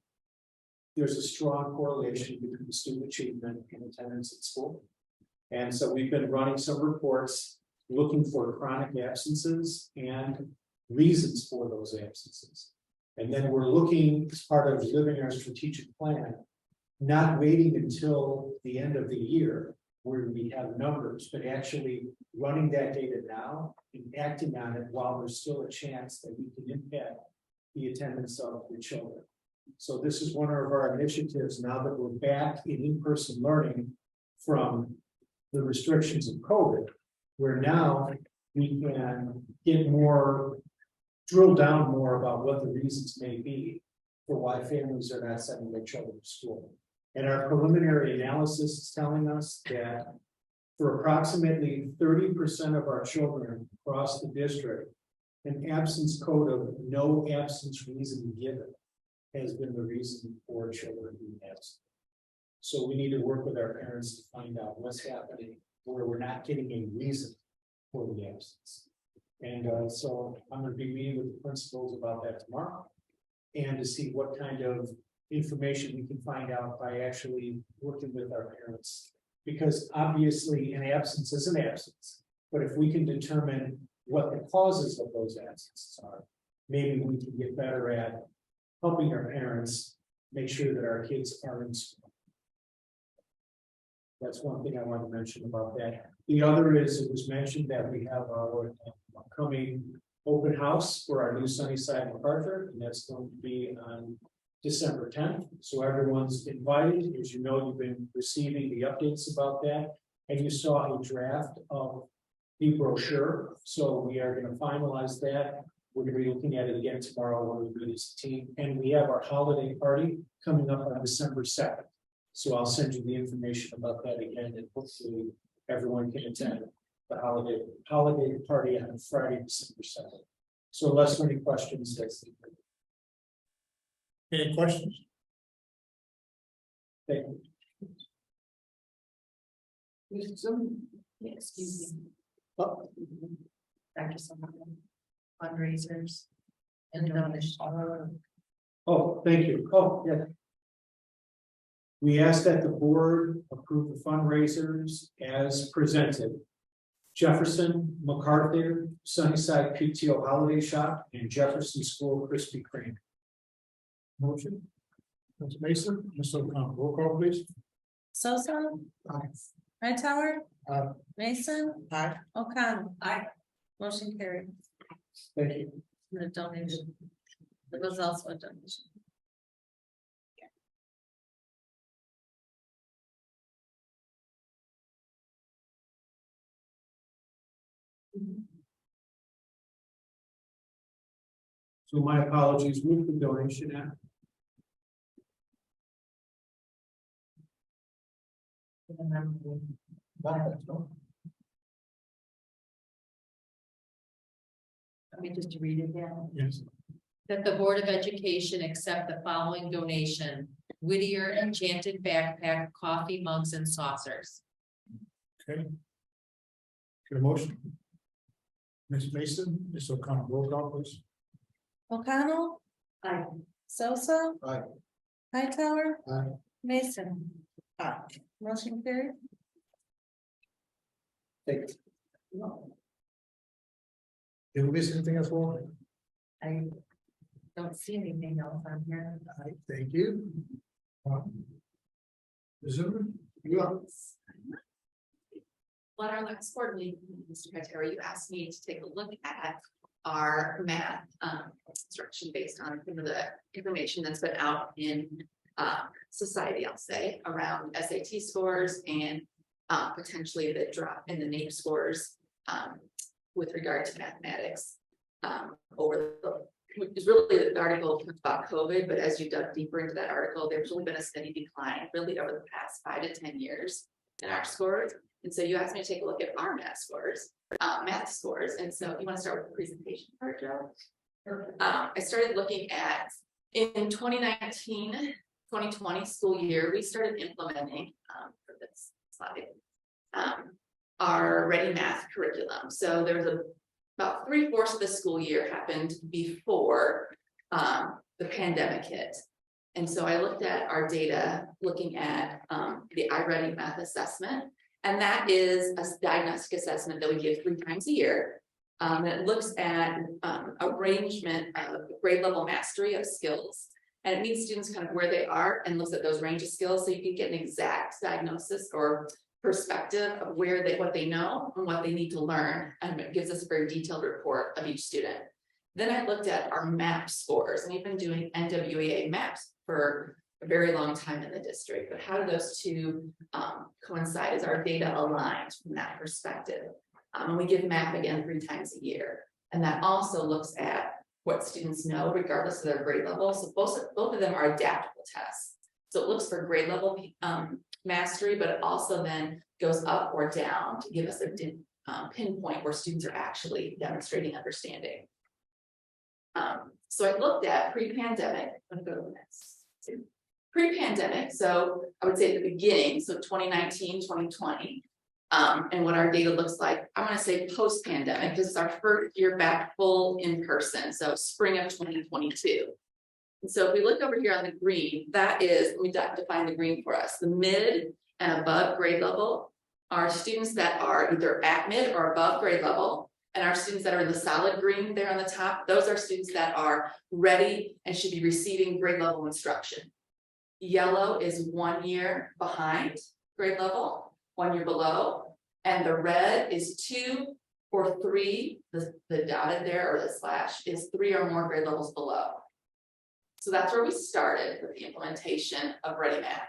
there's a strong correlation between student achievement and attendance at school. And so we've been running some reports looking for chronic absences and reasons for those absences. And then we're looking as part of living our strategic plan, not waiting until the end of the year where we have numbers, but actually running that data now and acting on it while there's still a chance that we can impact the attendance of the children. So this is one of our initiatives now that we're back in-person learning from the restrictions of COVID, where now we can get more, drill down more about what the reasons may be for why families are not sending their children to school. And our preliminary analysis is telling us that for approximately 30% of our children across the district, an absence code of no absence reason given has been the reason for children being absent. So we need to work with our parents to find out what's happening where we're not getting a reason for the absence. And so I'm going to be meeting with the principals about that tomorrow, and to see what kind of information we can find out by actually working with our parents. Because obviously an absence is an absence, but if we can determine what the causes of those absences are, maybe we can get better at helping our parents make sure that our kids are in school. That's one thing I want to mention about that. The other is, it was mentioned that we have our upcoming open house for our new Sunnyside MacArthur, and that's going to be on December 10th. So everyone's invited. As you know, you've been receiving the updates about that, and you saw a draft of the brochure. So we are going to finalize that. We're going to be looking at it again tomorrow when we meet as a team, and we have our holiday party coming up on December 2nd. So I'll send you the information about that again, and hopefully everyone can attend the holiday party on Friday, December 2nd. So unless there are any questions, that's the. Any questions? Thank you. Excuse me. Oh, Dr. Sullivan, fundraisers and donations. oh, thank you. Oh, yeah. We ask that the board approve the fundraisers as presented. Jefferson, MacArthur, Sunnyside PTO Holiday Shop, and Jefferson School Krispy Kreme. Motion. Ms. Mason, Ms. O'Connell, roll call please. Sosa, Aye. Hightower, Aye. Mason, Aye. O'Connell. Aye. Motion carried. Thank you. The donation. It was also a donation. So my apologies, with the donation act. Let me just read it again. Yes. That the Board of Education accept the following donation: Whittier Enchanted Backpack, coffee mugs and saucers. Okay. Get a motion. Ms. Mason, Ms. O'Connell, roll call please. O'Connell. Aye. Sosa. Aye. Hightower. Aye. Mason. Aye. Motion carried. Thank you. Did we miss anything else, Walter? I don't see anything else on here. Aye, thank you. Zoom, you are. Well, at our last board meeting, Mr. Criteria, you asked me to take a look at our math instruction based on some of the information that's been out in society, I'll say, around SAT scores and potentially the drop in the NAEP scores with regard to mathematics. It's really the article about COVID, but as you dug deeper into that article, there's really been a steady decline really over the past 5 to 10 years in our scores. And so you asked me to take a look at our math scores. And so you want to start with the presentation part, Joe? I started looking at In 2019-2020 school year, we started implementing for this slide. Our Ready Math curriculum. So there was about 3/4 of the school year happened before the pandemic hit. And so I looked at our data, looking at the iReady Math assessment, and that is a diagnostic assessment that we give 3 times a year. It looks at arrangement of grade level mastery of skills, and it meets students kind of where they are and looks at those range of skills, so you can get an exact diagnosis or perspective of what they know and what they need to learn, and it gives us a very detailed report of each student. Then I looked at our MAP scores, and we've been doing NWEA maps for a very long time in the district, but how do those two coincide? Is our data aligned from that perspective? We give MAP again 3 times a year, and that also looks at what students know regardless of their grade level. So both of them are adaptable tests. So it looks for grade level mastery, but it also then goes up or down to give us a pinpoint where students are actually demonstrating understanding. So I looked at pre-pandemic. I'm gonna go to the next. Pre-pandemic, so I would say at the beginning, so 2019, 2020. And what our data looks like, I'm gonna say post-pandemic, this is our first year back full in person, so spring of 2022. And so if we look over here on the green, that is, let me define the green for us, the mid and above grade level are students that are either at mid or above grade level, and our students that are in the solid green there on the top, those are students that are ready and should be receiving grade level instruction. Yellow is 1 year behind grade level, 1 year below, and the red is 2 or 3, the dotted there or the slash is 3 or more grade levels below. So that's where we started with the implementation of Ready Math.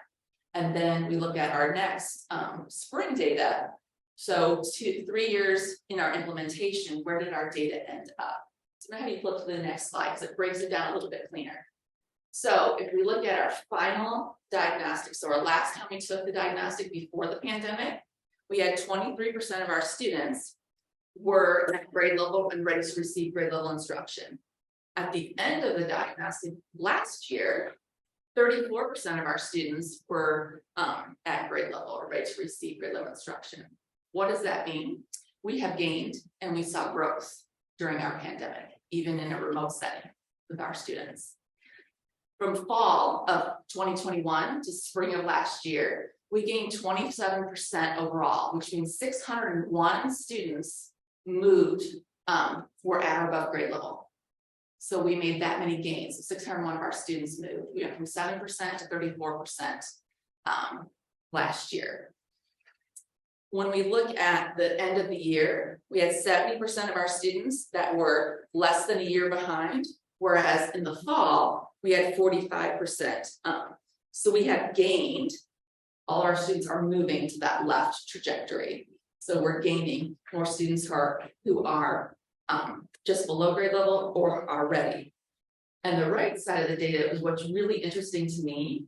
And then we look at our next spring data. So 3 years in our implementation, where did our data end up? So I'm gonna have you flip to the next slide because it breaks it down a little bit cleaner. So if we look at our final diagnostic, so our last time we took the diagnostic before the pandemic, we had 23% of our students were at grade level and ready to receive grade level instruction. At the end of the diagnostic last year, 34% of our students were at grade level or ready to receive grade level instruction. What does that mean? We have gained and we saw growth during our pandemic, even in a remote setting with our students. From fall of 2021 to spring of last year, we gained 27% overall, which means 601 students moved were at or above grade level. So we made that many gains. So 601 of our students moved. We went from 7% to 34% last year. When we look at the end of the year, we had 70% of our students that were less than a year behind, whereas in the fall, we had 45%. So we have gained, all our students are moving to that left trajectory. So we're gaining more students who are just below grade level or are ready. And the right side of the data is what's really interesting to me.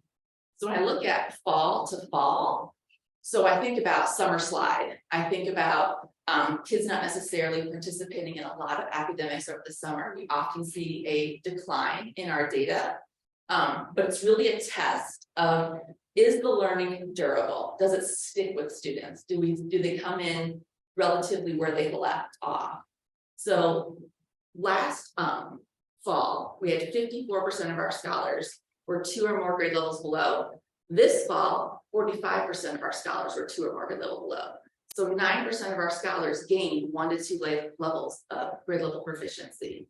So when I look at fall to fall, so I think about summer slide. I think about kids not necessarily participating in a lot of academics over the summer. We often see a decline in our data, but it's really a test of, is the learning durable? Does it stick with students? Do they come in relatively where they left off? So last fall, we had 54% of our scholars were 2 or more grade levels below. This fall, 45% of our scholars were 2 or more grade level below. So 9% of our scholars gained 1 to 2 levels of grade level proficiency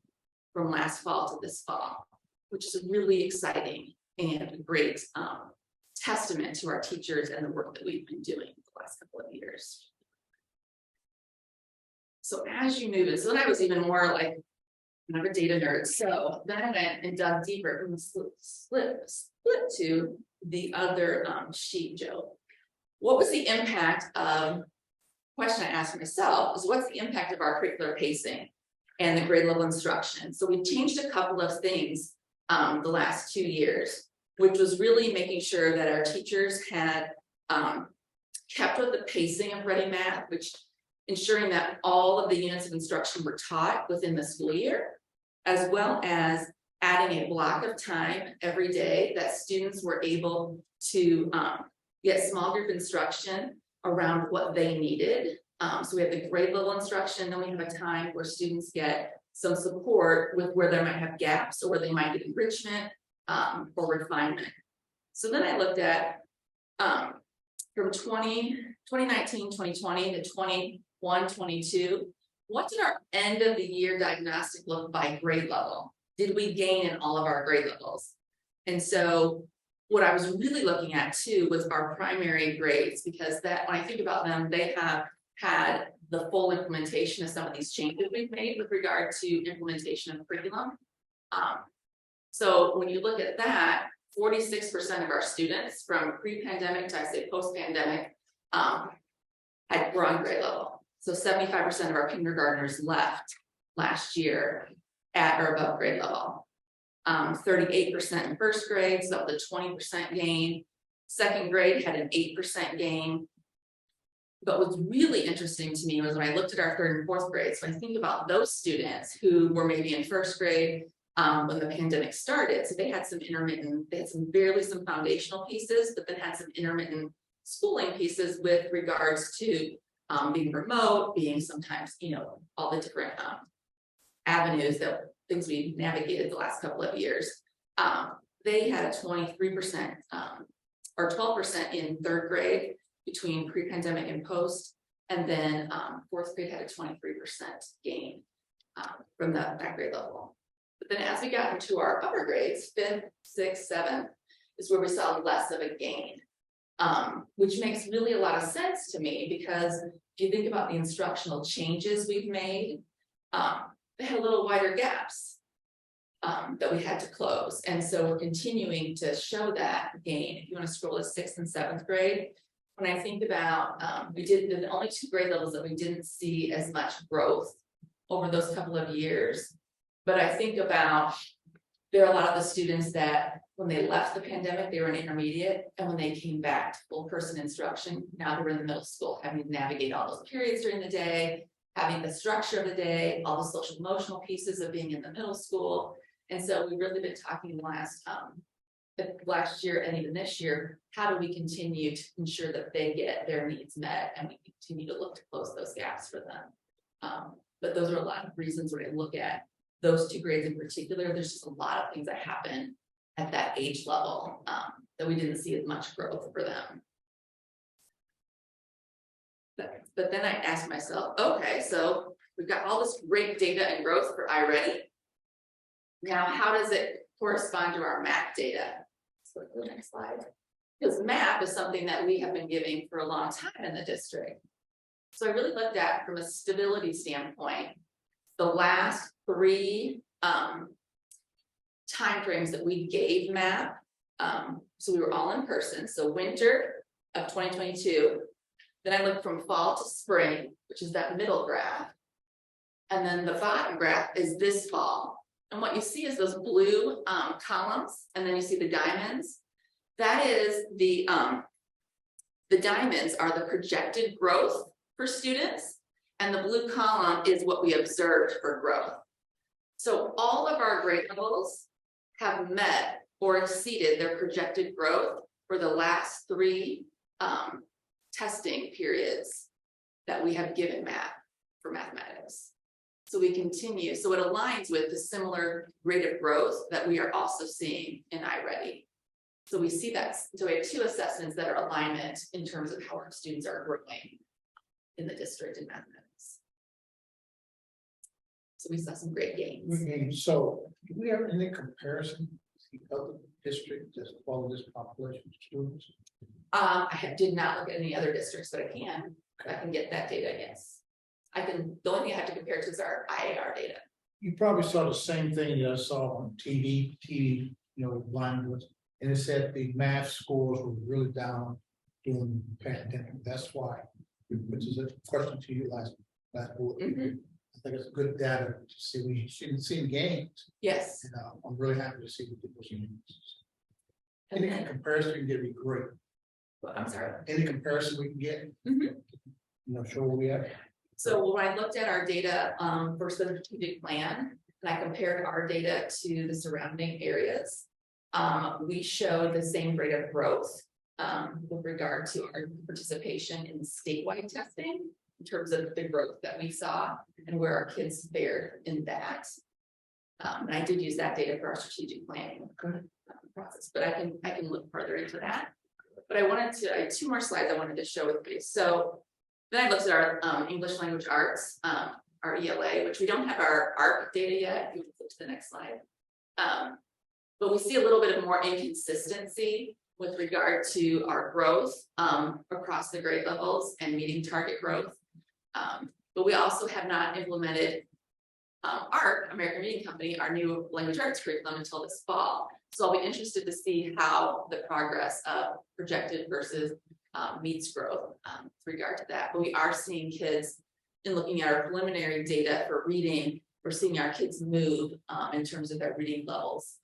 from last fall to this fall, which is really exciting and a great testament to our teachers and the work that we've been doing the last couple of years. So as you move in, so then I was even more like, I'm a data nerd. So then I went and dug deeper from the split to the other sheet, Joe. What was the impact of, question I asked myself is, what's the impact of our curricular pacing and the grade level instruction? So we changed a couple of things the last 2 years, which was really making sure that our teachers had kept with the pacing of Ready Math, which ensuring that all of the units of instruction were taught within the school year, as well as adding a block of time every day that students were able to get small group instruction around what they needed. So we have the grade level instruction, then we have a time where students get some support with where they might have gaps or where they might get enrichment or refinement. So then I looked at from 2019, 2020 to 21, 22, what did our end of the year diagnostic look by grade level? Did we gain in all of our grade levels? And so what I was really looking at too was our primary grades, because that when I think about them, they have had the full implementation of some of these changes we've made with regard to implementation of curriculum. So when you look at that, 46% of our students from pre-pandemic to I say post-pandemic were on grade level. So 75% of our kindergartners left last year at or above grade level. 38% in first grade, so the 20% gain. Second grade had an 8% gain. But what's really interesting to me was when I looked at our third and fourth grades, so I think about those students who were maybe in first grade when the pandemic started. So they had some intermittent, they had barely some foundational pieces, but then had some intermittent schooling pieces with regards to being remote, being sometimes, all the different avenues that things we navigated the last couple of years. They had a 23% or 12% in third grade between pre-pandemic and post, and then fourth grade had a 23% gain from that grade level. But then as we got into our upper grades, 5th, 6th, 7th, is where we saw less of a gain, which makes really a lot of sense to me, because if you think about the instructional changes we've made, they had a little wider gaps that we had to close. And so we're continuing to show that gain. If you want to scroll to 6th and 7th grade, when I think about, the only 2 grade levels that we didn't see as much growth over those couple of years. But I think about, there are a lot of the students that when they left the pandemic, they were in intermediate, and when they came back to full person instruction, now they're in the middle school, having to navigate all those periods during the day, having the structure of the day, all the social emotional pieces of being in the middle school. And so we've really been talking last year and even this year, how do we continue to ensure that they get their needs met, and we continue to look to close those gaps for them. But those are a lot of reasons when I look at those 2 grades in particular, there's just a lot of things that happen at that age level that we didn't see as much growth for them. But then I asked myself, okay, so we've got all this great data and growth for iReady. Now, how does it correspond to our MAP data? So go to the next slide. Because MAP is something that we have been giving for a long time in the district. So I really looked at, from a stability standpoint, the last 3 timeframes that we gave MAP. So we were all in person. So winter of 2022. Then I looked from fall to spring, which is that middle graph. And then the bottom graph is this fall. And what you see is those blue columns, and then you see the diamonds. That is the diamonds are the projected growth for students, and the blue column is what we observed for growth. So all of our grade levels have met or exceeded their projected growth for the last 3 testing periods that we have given MAP for mathematics. So we continue, so it aligns with the similar rate of growth that we are also seeing in iReady. So we see that, so we have 2 assessments that are alignment in terms of how our students are growing in the district in mathematics. So we saw some great gains. So do we have any comparison to the other districts that follow this population of students? I did not look at any other districts, but I can get that data, yes. The only thing I have to compare to is our IAR data. You probably saw the same thing that I saw on TV, blind was, and it said the math scores were really down during the pandemic. That's why, which is a question to you last board. I think it's good data to see. We shouldn't see gains. Yes. And I'm really happy to see the gains. Any comparison we can get would be great. I'm sorry. Any comparison we can get, show where we at. So when I looked at our data for the strategic plan, and I compared our data to the surrounding areas. We showed the same rate of growth with regard to our participation in statewide testing in terms of the growth that we saw and where our kids fared in that. And I did use that data for our strategic planning process, but I can look further into that. But I had 2 more slides I wanted to show with you. So then I looked at our English language arts, our ELA, which we don't have our ARC data yet. You can flip to the next slide. But we see a little bit of more inconsistency with regard to our growth across the grade levels and meeting target growth. But we also have not implemented ARC, American Reading Company, our new language arts curriculum until this fall. So I'll be interested to see how the progress of projected versus meets growth with regard to that. But we are seeing kids, in looking at our preliminary data for reading, we're seeing our kids move in terms of their reading levels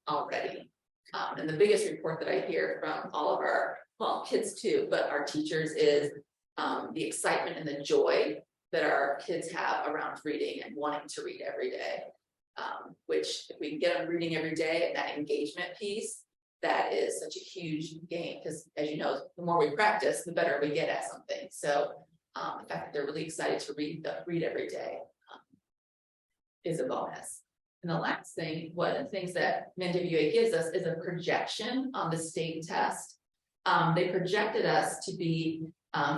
already. And the biggest report that I hear from all of our, well, kids too, but our teachers is the excitement and the joy that our kids have around reading and wanting to read every day. Which if we can get them reading every day and that engagement piece, that is such a huge gain, because as you know, the more we practice, the better we get at something. So the fact that they're really excited to read every day is a bonus. And the last thing, one of the things that MNWA gives us is a projection on the state test. They projected us to be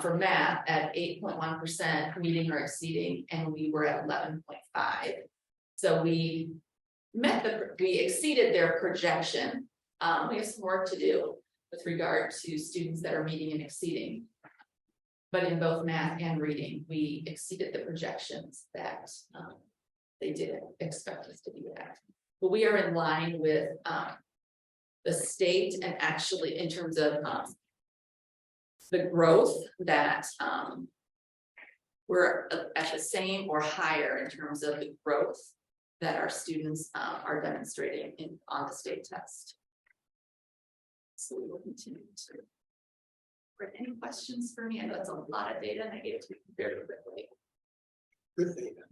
for math at 8.1% meeting or exceeding, and we were at 11.5. So we exceeded their projection. We have some work to do with regard to students that are meeting and exceeding. But in both math and reading, we exceeded the projections that they didn't expect us to be at. But we are in line with the state, and actually in terms of the growth that we're at the same or higher in terms of the growth that our students are demonstrating on the state test. So we will continue to. Any questions for me? I know that's a lot of data and I gave it to you very quickly. Good data.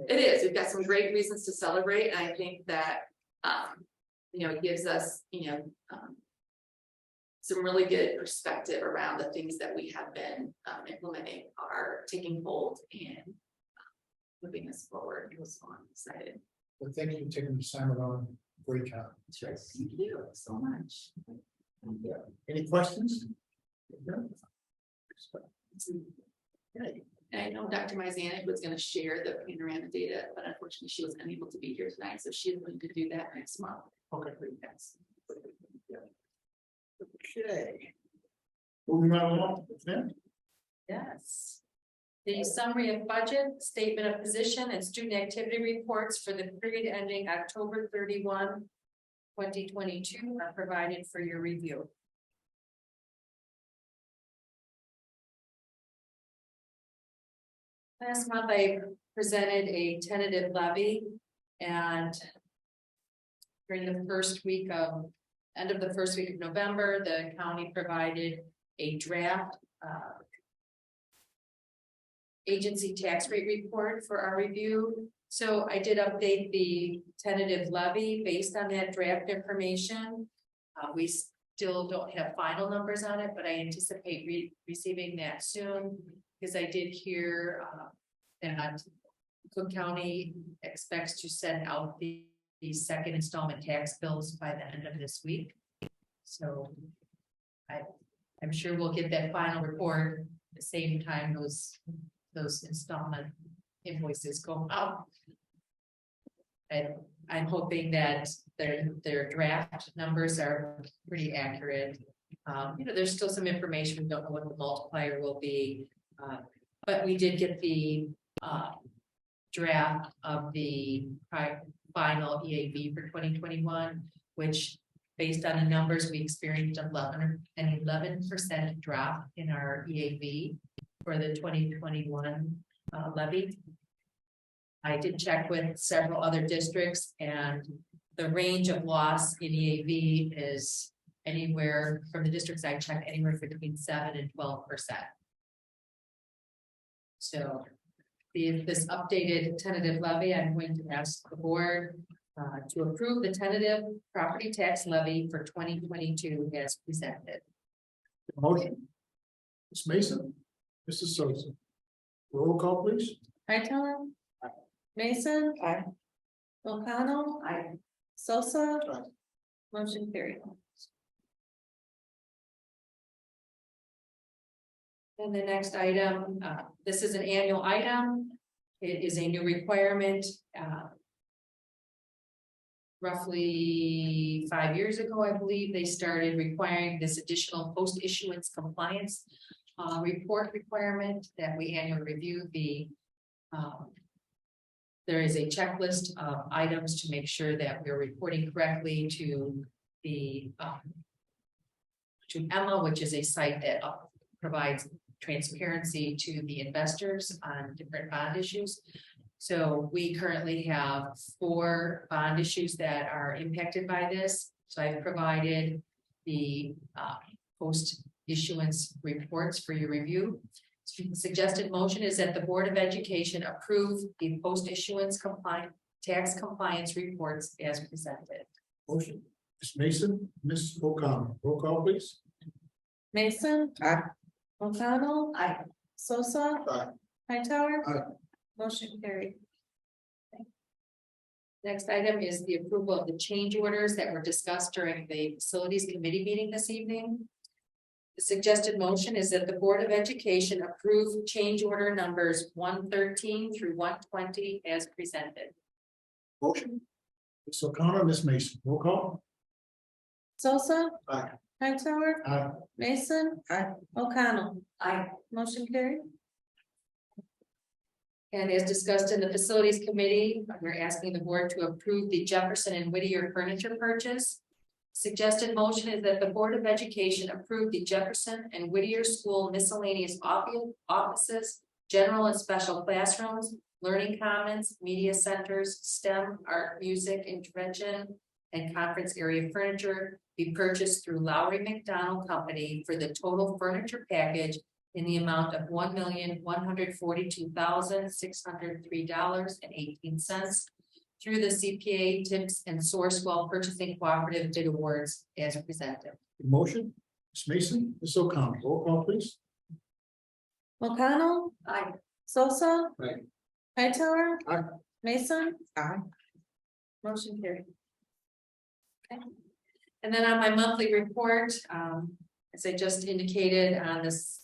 It is. We've got some great reasons to celebrate, and I think that it gives us some really good perspective around the things that we have been implementing are taking hold and moving us forward. So I'm excited. Well, thank you for taking the time around. Great job. Sure. Thank you so much. Any questions? And I know Dr. Myzanek was going to share the panorama data, but unfortunately she was unable to be here tonight, so she is going to do that next month. Okay. Okay. Moving right along. Yes. The summary of budget, statement of position, and student activity reports for the period ending October 31, 2022 are provided for your review. Last month, I presented a tentative levy, and during the end of the first week of November, the county provided a draft agency tax rate report for our review. So I did update the tentative levy based on that draft information. We still don't have final numbers on it, but I anticipate receiving that soon, because I did hear that Cook County expects to send out the second installment tax bills by the end of this week. So I'm sure we'll get that final report at the same time those installment invoices go out. And I'm hoping that their draft numbers are pretty accurate. There's still some information. We don't know what the multiplier will be, but we did get the draft of the final EAV for 2021, which based on the numbers, we experienced an 11% drop in our EAV for the 2021 levy. I did check with several other districts, and the range of loss in EAV is anywhere from the districts I checked, anywhere between 7 and 12%. So this updated tentative levy, I'm going to ask the board to approve the tentative property tax levy for 2022 as presented. Motion. Ms. Mason, Mrs. Sosa. Roll call, please. Hightower. Mason. O'Connell. Sosa. Aye. Motion carried. And the next item, this is an annual item. It is a new requirement. Roughly 5 years ago, I believe, they started requiring this additional post-issuance compliance report requirement that we annually review the there is a checklist of items to make sure that we're reporting correctly to the to Emma, which is a site that provides transparency to the investors on different bond issues. So we currently have 4 bond issues that are impacted by this. So I've provided the post issuance reports for your review. Suggested motion is that the Board of Education approve the post issuance tax compliance reports as presented. Motion. Ms. Mason, Ms. O'Connell. Roll call, please. Mason. O'Connell. Sosa. Aye. Hightower. Aye. Motion carried. Next item is the approval of the change orders that were discussed during the facilities committee meeting this evening. The suggested motion is that the Board of Education approve change order numbers 113 through 120 as presented. Motion. Ms. O'Connor, Ms. Mason. Roll call. Sosa. Aye. Hightower. Aye. Mason. O'Connell. Motion carried. And as discussed in the facilities committee, we're asking the board to approve the Jefferson and Whittier furniture purchase. Suggested motion is that the Board of Education approve the Jefferson and Whittier School miscellaneous offices, general and special classrooms, learning commons, media centers, STEM, art, music, intervention, and conference area furniture be purchased through Lowry McDonald Company for the total furniture package in the amount of $1,142,603.18 through the CPA, TIPS, and Sourcewell Purchasing Cooperative bid awards as presented. Motion. Ms. Mason, Ms. O'Connell. Roll call, please. O'Connell. Sosa. Aye. Hightower. Aye. Mason. Motion carried. Okay. And then on my monthly report, as I just indicated on this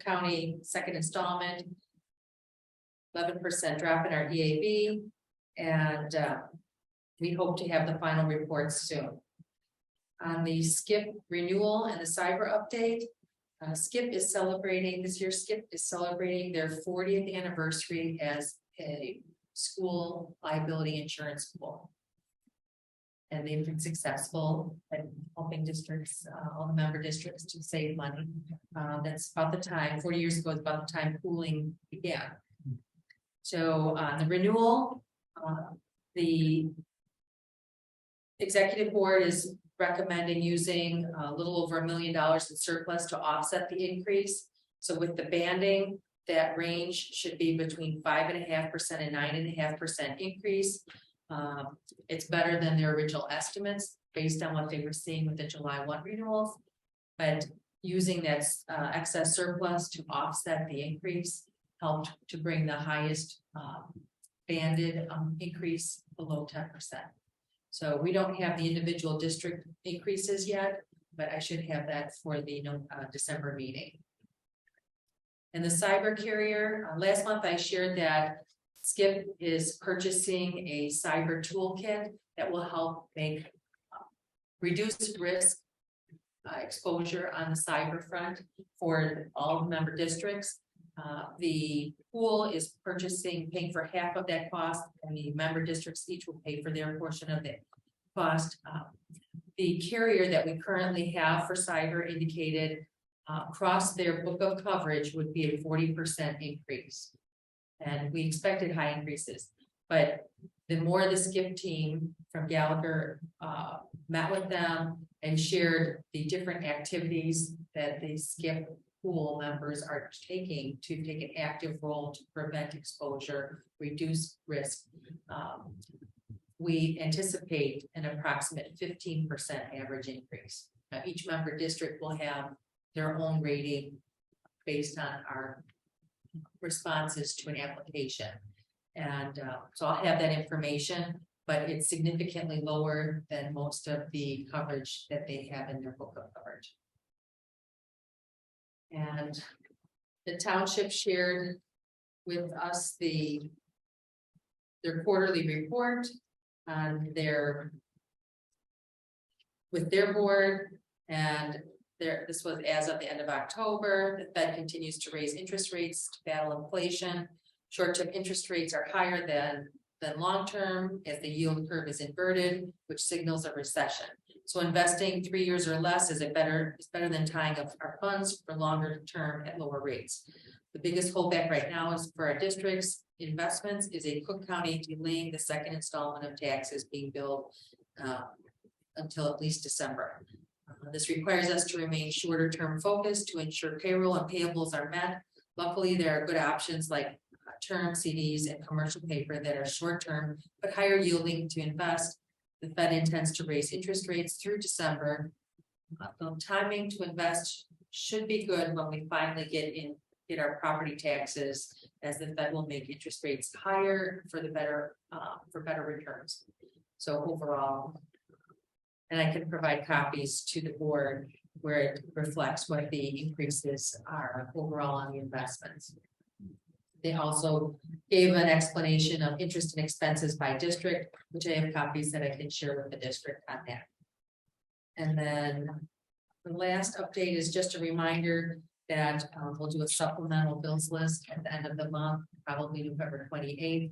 county second installment, 11% drop in our EAV, and we hope to have the final reports soon. On the SCIP renewal and the cyber update, SCIP is celebrating, this year SCIP is celebrating their 40th anniversary as a school liability insurance pool. And they've been successful at helping districts, all the member districts to save money. That's about the time, 40 years ago, is about the time pooling began. So the renewal, the executive board is recommending using a little over $1 million in surplus to offset the increase. So with the banding, that range should be between 5.5% and 9.5% increase. It's better than their original estimates based on what they were seeing with the July 1 renewals. But using that excess surplus to offset the increase helped to bring the highest banded increase below 10%. So we don't have the individual district increases yet, but I should have that for the December meeting. And the cyber carrier, last month I shared that SCIP is purchasing a cyber toolkit that will help make reduce risk exposure on the cyber front for all member districts. The pool is paying for half of that cost, and the member districts each will pay for their portion of the cost. The carrier that we currently have for cyber indicated across their book of coverage would be a 40% increase. And we expected high increases, but the more the SCIP team from Gallagher met with them and shared the different activities that the SCIP pool members are taking to take an active role to prevent exposure, reduce risk. We anticipate an approximate 15% average increase. Now, each member district will have their own rating based on our responses to an application. And so I'll have that information, but it's significantly lower than most of the coverage that they have in their book of coverage. And the township shared with us their quarterly report on with their board, and this was as of the end of October. The Fed continues to raise interest rates to battle inflation. Short-term interest rates are higher than long-term as the yield curve is inverted, which signals a recession. So investing 3 years or less is better than tying up our funds for longer term at lower rates. The biggest holdback right now is for our district's investments is a Cook County delaying the second installment of taxes being billed until at least December. This requires us to remain shorter term focused to ensure payroll and payables are met. Luckily, there are good options like term CDs and commercial paper that are short term but higher yielding to invest. The Fed intends to raise interest rates through December. The timing to invest should be good when we finally get our property taxes, as the Fed will make interest rates higher for better returns. So overall, and I can provide copies to the board where it reflects what the increases are overall on the investments. They also gave an explanation of interest and expenses by district, which I have copies that I can share with the district on that. And then the last update is just a reminder that we'll do a supplemental bills list at the end of the month, probably November 28th,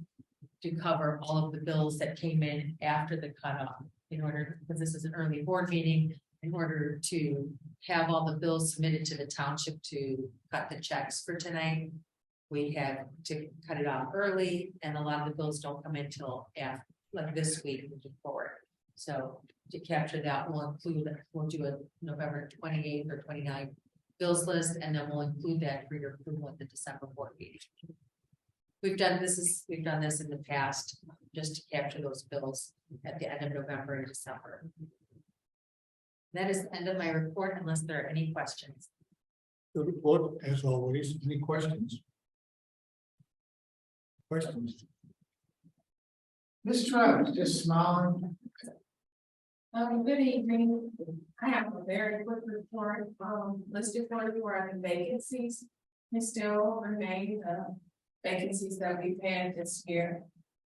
to cover all of the bills that came in after the cutoff, in order, because this is an early board meeting, in order to have all the bills submitted to the township to cut the checks for tonight. We had to cut it off early, and a lot of the bills don't come in till after, like this week moving forward. So to capture that, we'll do a November 28th or 29th bills list, and then we'll include that for your approval at the December board meeting. We've done this in the past, just to capture those bills at the end of November and December. That is the end of my report, unless there are any questions. The report, as always, any questions? Questions? Ms. Travis, just smiling. Good evening. I have a very quick report. Listed 44 are the vacancies. We still remain vacancies that we've had this year.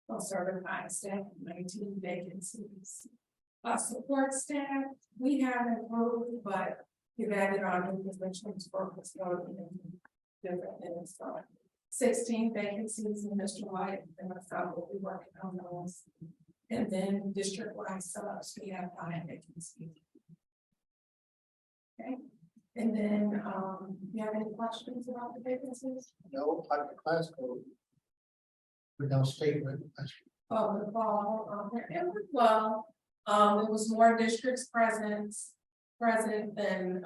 For certified staff, 19 vacancies. Support staff, we have improved, but we've added on new positions for custodian and different things. So 16 vacancies in Mr. White, and myself will be working on those. And then district-wide subs, we have 5 vacancies. Okay, and then you have any questions about the vacancies? No, type of class code. Without statement. Oh, the fall, it was well, there was more districts present than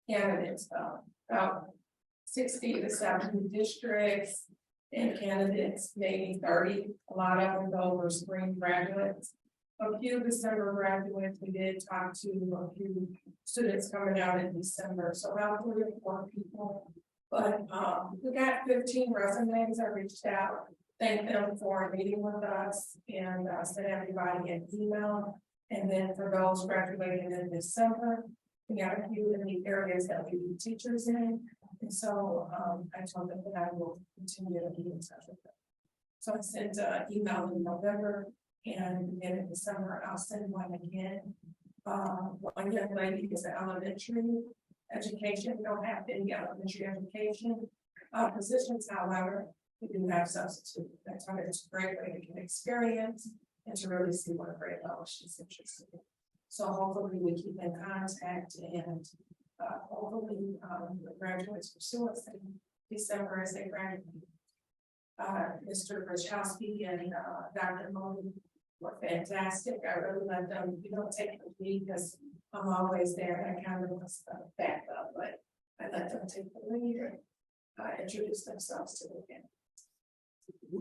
candidates, about 60 to 70 districts, and candidates maybe 30. A lot of them though were spring graduates. A few December graduates. We did talk to a few students coming out in December, so about 3 or 4 people. But we got 15 resumes. I reached out, thanked them for meeting with us, and sent everybody an email. And then for those graduating in December, we got a few in the areas that we need teachers in. And so I told them that I will continue to be in touch with them. So I sent an email in November, and again in December, I'll send one again. One young lady is an elementary education. We don't have any elementary education positions, however, we do have substitute. That's why it's a great way to get experience and to really see what a great level she's interested in. So hopefully we keep in contact, and hopefully the graduates pursue us in December as they graduate. Mr. Rachowski and Dr. Modi were fantastic. I really let them, take the lead because I'm always there. I kind of was back up, but I let them take the lead and introduce themselves to the panel.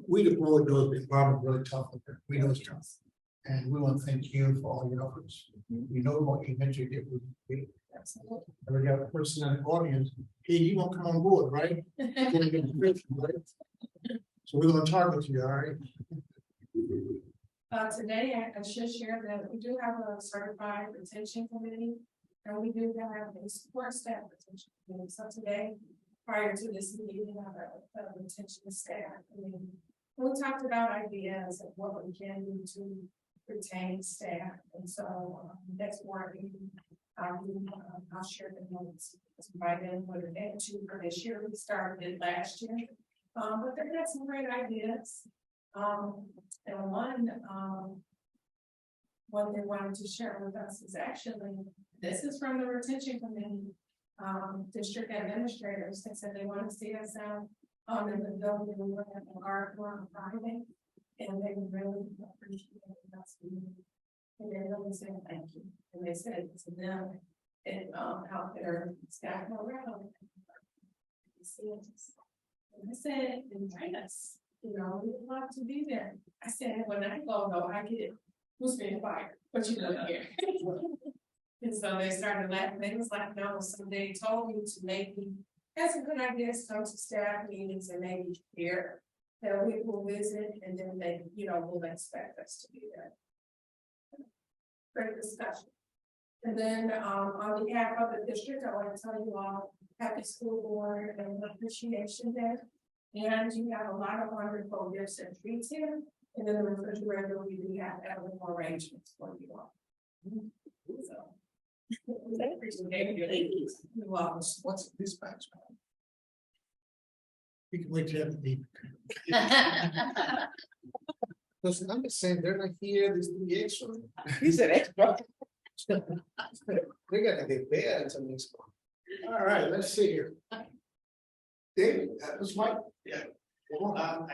We, the board, know the department really tough. We know it's tough. And we want to thank you for all your efforts. We know what you meant to get with me. Absolutely. And we got a person in the audience, hey, you won't come on board, right? You're gonna get the briefing, right? So we're gonna target you, all right? Today, I should share that we do have a certified retention committee. And we do have a support staff retention committee. So today, prior to this meeting, we have a retention staff. We talked about ideas of what we can do to retain staff. And so next morning, I'll share the notes. By then, what it meant to for this year, we started it last year. But they've got some great ideas. And what they wanted to share with us is actually, this is from the retention committee, district administrators. They said they want to see us out in the building, we were at the art on Friday, and they really appreciate us. And they really said thank you, and they said to them, and out there, staff around. And I said, invite us, you know, we'd love to be there. I said, when I go, though, I get who's being fired, but you know, here. And so they started laughing. They was like, no, so they told me to maybe, that's a good idea, to come to staff meetings and maybe here, that we will visit, and then they, you know, will expect us to be there. Great discussion. And then, on behalf of the district, I want to tell you all, happy school board and appreciation day. And you have a lot of wonderful gifts and treats here. And then the refrigerator, we do have more arrangements for you all. So. You're welcome. What's this batch? We can wait to have the meeting. Listen, I'm just saying, they're not here, this is the extra. He said extra. They gotta get bad until next one. All right, let's see here. David, that was Mike. Yeah. Well, I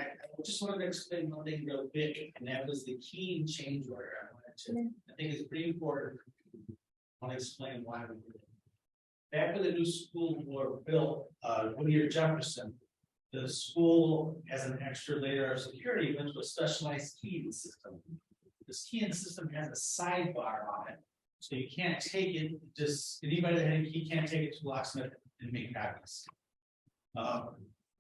just wanted to explain one thing real quick, and that was the key and change order. I think it's pretty important. I want to explain why we did it. After the new school were built, Whittier Jefferson, the school, as an extra layer of security, went to a specialized keying system. This keying system has a sidebar on it, so you can't take it. Just anybody that had a key can't take it to locksmith and make copies.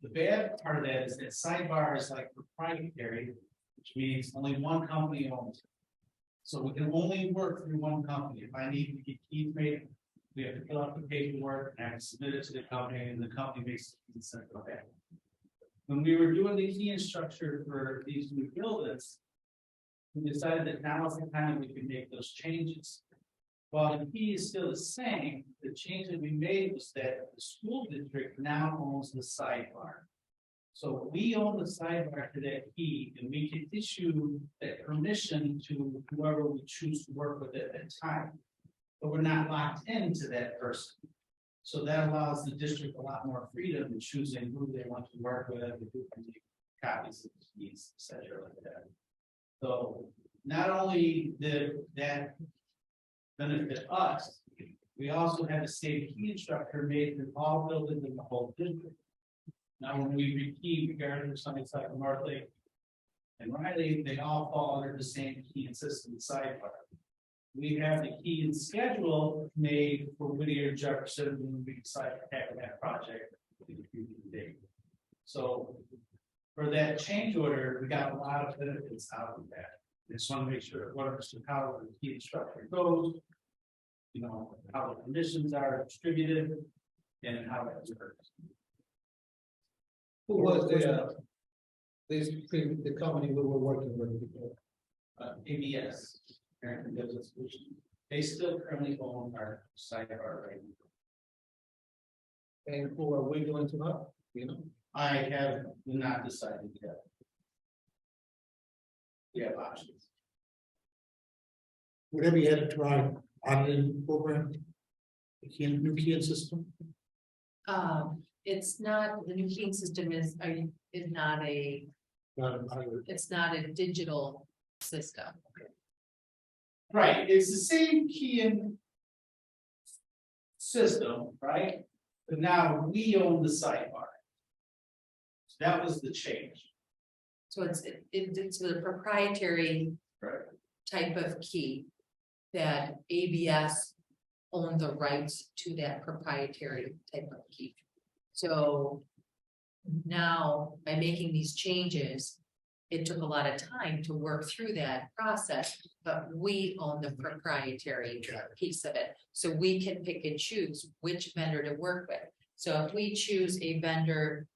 The bad part of that is that sidebar is like proprietary, which means only one company owns it. So we can only work through one company. If I need to get keys made, we have to fill out the paperwork and I have to submit it to the company, and the company makes the send it back. When we were doing the key structure for these new buildings, we decided that now is the time we can make those changes. While the key is still the same, the change that we made was that the school district now owns the sidebar. So we own the sidebar to that key, and we can issue that permission to whoever we choose to work with at that time. But we're not locked into that person. So that allows the district a lot more freedom in choosing who they want to work with, and who can make copies of the keys, et cetera, like that. So not only did that benefit us, we also had a state key instructor made for all buildings in the whole district. Now, when we rekey, regarding something like North Lake and Riley, they all fall under the same key and system sidebar. We have the key and schedule made for Whittier Jefferson when we decide to tackle that project. So for that change order, we got a lot of benefits out of that. I just want to make sure what understood how the key structure goes, you know, how the conditions are distributed, and how that works. Who was the company we were working with before? ABS, American Business Solutions. They still currently own our sidebar right now. And who are we going to know? You know? I have not decided yet. We have options. Whatever you had to try auditing program, the new key system. It's not, the new keying system is not a, it's not a digital system. Right, it's the same key in system, right? But now we own the sidebar. So that was the change. So it's a proprietary. Right. Type of key. That ABS owned the rights to that proprietary type of key. So. Now, by making these changes. It took a lot of time to work through that process, but we own the proprietary piece of it. So we can pick and choose which vendor to work with. So if we choose a vendor.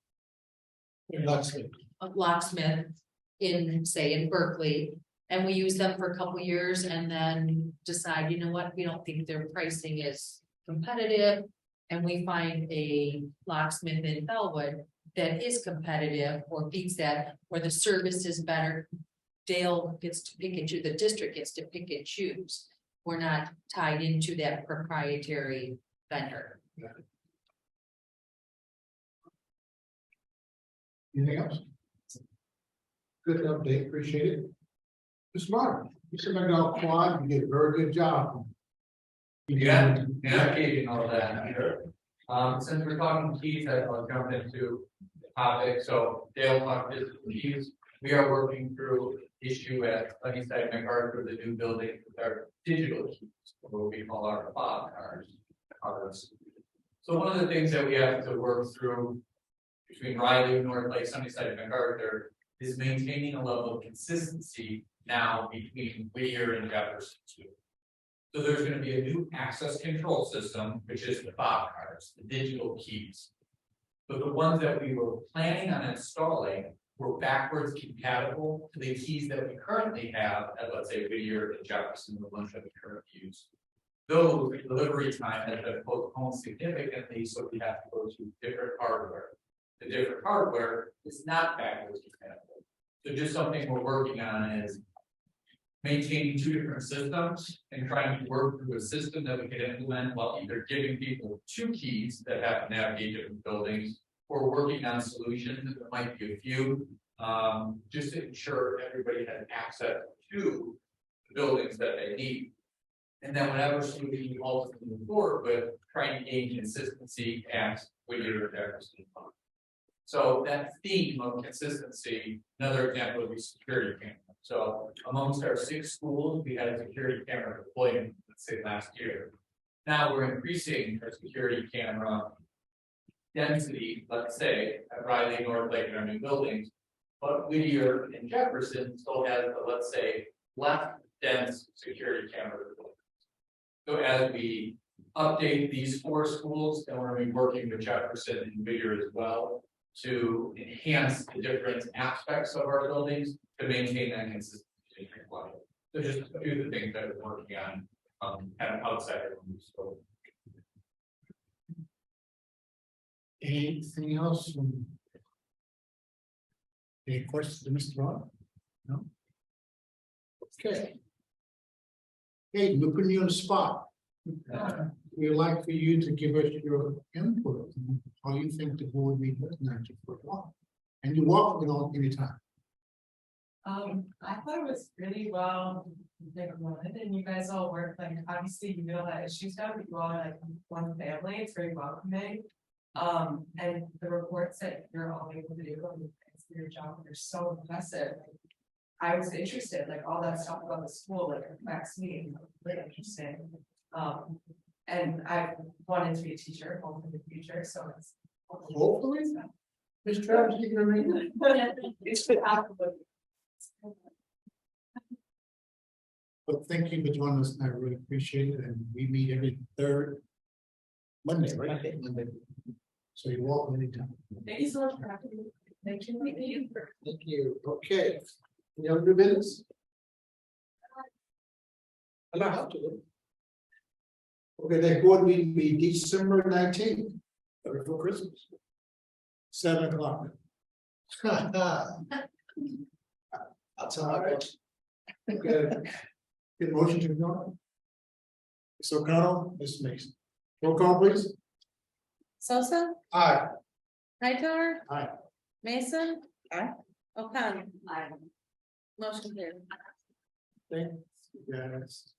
A locksmith in, say, in Berkeley, and we use them for a couple years and then decide, you know what, we don't think their pricing is competitive. And we find a locksmith in Bellwood that is competitive or beats that, where the service is better. Dale gets to pick and choose, the district gets to pick and choose. We're not tied into that proprietary vendor. Anything else? Good update, appreciate it. Mr. Martin, you said I got quad, you did a very good job. Navigating all that, sure. Since we're talking keys, I'll jump into the topic. So Dale talked about keys. We are working through issue at Sunnyside McArthur, the new building with our digital keys, what we call our fob cards. So one of the things that we have to work through between Riley, North Lake, Sunnyside, and McArthur is maintaining a level of consistency now between Whittier and Jefferson too. So there's going to be a new access control system, which is the fob cards, the digital keys. But the ones that we were planning on installing were backwards compatible to the keys that we currently have at, let's say, Whittier and Jefferson, the ones that we currently use. Though delivery time has been postponed significantly, so we have to go to different hardware. The different hardware is not backwards compatible. So just something we're working on is maintaining two different systems and trying to work through a system that we can implement while either giving people two keys that have to navigate different buildings or working on solutions. There might be a few, just to ensure everybody has access to the buildings that they need. And then whatever solution you ultimately move forward with, trying to gain consistency at Whittier and Jefferson. So that theme of consistency, another example would be security camera. So amongst our 6 schools, we had a security camera deployment, let's say last year. Now we're increasing our security camera density, let's say, at Riley, North Lake, and our new buildings. But Whittier and Jefferson still has, let's say, less dense security camera deployments. So as we update these 4 schools, and we're going to be working with Jefferson and Whittier as well to enhance the different aspects of our buildings to maintain that consistency. So just a few of the things that we're working on kind of outside of the scope. Anything else? Any questions to Mr. Ron? No? Okay. Hey, we're putting you on the spot. We'd like for you to give us your input on how you think the board meeting tonight for a while. And you're welcome on anytime. I thought it was really well implemented, and you guys all work, like, obviously you know that issue stuff, but you all are like one family, it's very welcoming. And the reports that you're all able to do for your job are so impressive. I was interested, like all that stuff about the school, like affects me, really interesting. And I wanted to be a teacher, hopefully in the future, so it's. Hopefully. Ms. Travis, you can read it? It's been absolutely. But thank you for joining us. I really appreciate it. And we meet every 3rd Monday, right? Monday. So you're welcome anytime. Thank you so much for having me. Thank you. Thank you. Okay. Any other business? Allow to. Okay, that board meeting be December 19th, before Christmas. 7 o'clock. I'll tell you. Good. Get motion to ignore. Mr. O'Connell, Mr. Mason. Roll call, please. Sosa, Aye. Hightower. Aye. Mason. Aye. O'Connell. Aye. Motion carried. Thanks, guys.